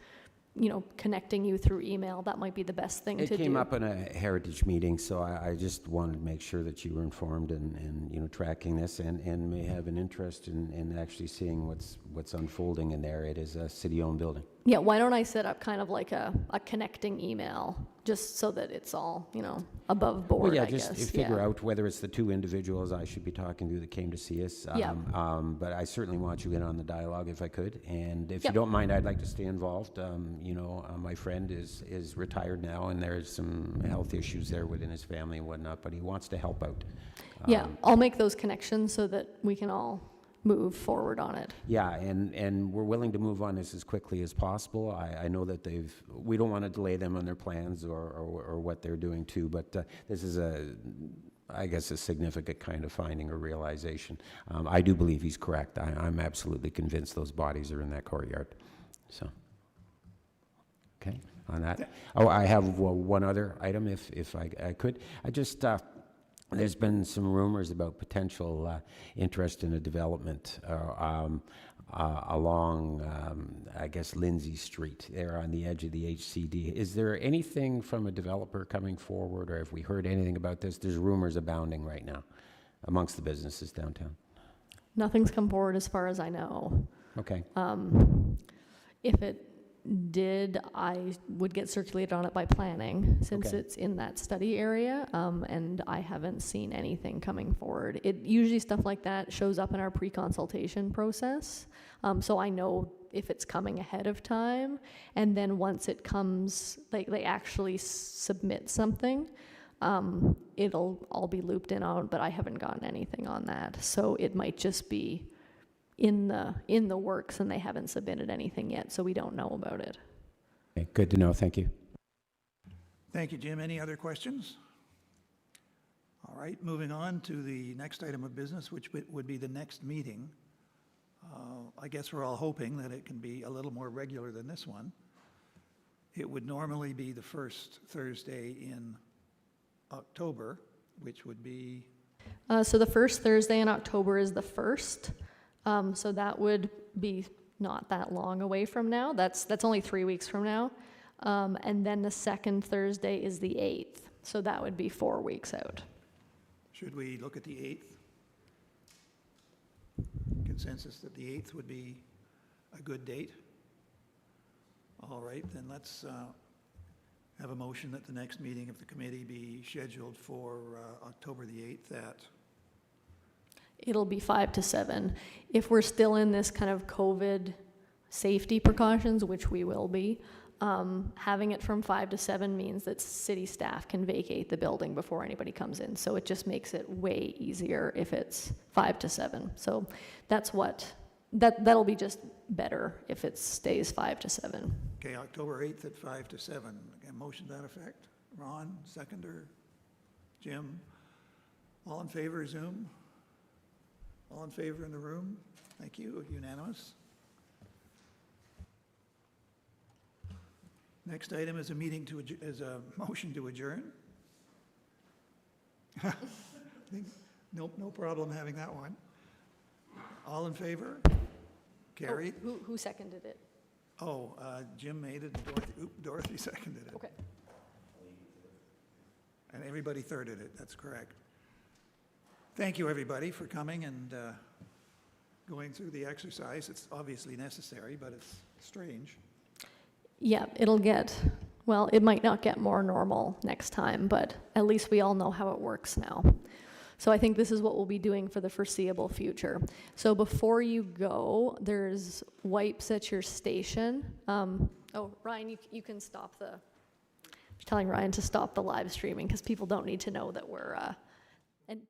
connecting you through email. That might be the best thing to do. It came up in a heritage meeting, so I just wanted to make sure that you were informed and tracking this, and may have an interest in actually seeing what's unfolding in there. It is a city-owned building. Yeah, why don't I set up kind of like a connecting email, just so that it's all, above board, Well, yeah, I just guess. figure out whether it's the two individuals I should be talking to that came to see us. Yeah. But I certainly want you in on the dialogue if I could. And if you Yep. don't mind, I'd like to stay involved. My friend is retired now, and there's some health issues there within his family and whatnot, but he wants to help out. Yeah, I'll make those connections so that we can all move forward on it. Yeah, and we're willing to move on this as quickly as possible. I know that we don't want to delay them on their plans or what they're doing too, but this is I guess a significant kind of finding or realization. I do believe he's correct. I'm absolutely convinced those bodies are in that courtyard. So, okay, on that. Oh, I have one other item if I could. I just, there's been some rumors about potential interest in a development along, I guess, Lindsay Street, there on the edge of the HCD. Is there anything from a developer coming forward, or have we heard anything about this? There's rumors abounding right now amongst the businesses downtown. Nothing's come forward as far as I know. Okay. If it did, I would get circulated on it by planning, since Okay. it's in that study area, and I haven't seen anything coming forward. Usually stuff like that shows up in our pre-consultation process, so I know if it's coming ahead of time, and then once it comes, like they actually submit something, it'll all be looped in on, but I haven't gotten anything on that, so it might just be in the works, and they haven't submitted anything yet, so we don't know about it. Okay, good to know. Thank you. Thank you, Jim. Any other questions? All right, moving on to the next item of business, which would be the next meeting. I guess we're all hoping that it can be a little more regular than this one. It would normally be the first Thursday in October, which would be, So the first Thursday in October is the 1st. So that would be not that long away from now. That's only 3 weeks from now. And then the second Thursday is the 8th. So that would be 4 weeks out. should we look at the 8th? Consensus that the 8th would be a good date? All right, then let's have a motion that the next meeting of the committee be scheduled for October the 8th at, It'll be 5 to 7. If we're still in this kind of COVID safety precautions, which we will be, having it from 5 to 7 means that city staff can vacate the building before anybody comes in. So it just makes it way easier if it's 5 to 7. So that's that'll be just better if it stays 5 to 7. okay, October 8th at 5 to 7. A motion to that effect? Ron, seconder? Jim? All in favor, Zoom? All in favor in the room? Thank you, unanimous. Next item is a motion to adjourn. Nope, no problem having that one. All in favor? Carried. Who seconded it? Oh, Jim made it, and Dorothy seconded it. Okay. And everybody thirded it, that's correct. Thank you, everybody, for coming and going through the exercise. It's obviously necessary, but it's strange. Yeah, it might not get more normal next time, but at least we all know how it works now. So I think this is what we'll be doing for the foreseeable future. So before you go, there's wipes at your station. Oh, Ryan, you can stop the, I'm telling Ryan to stop the live streaming because people don't need to know that we're, and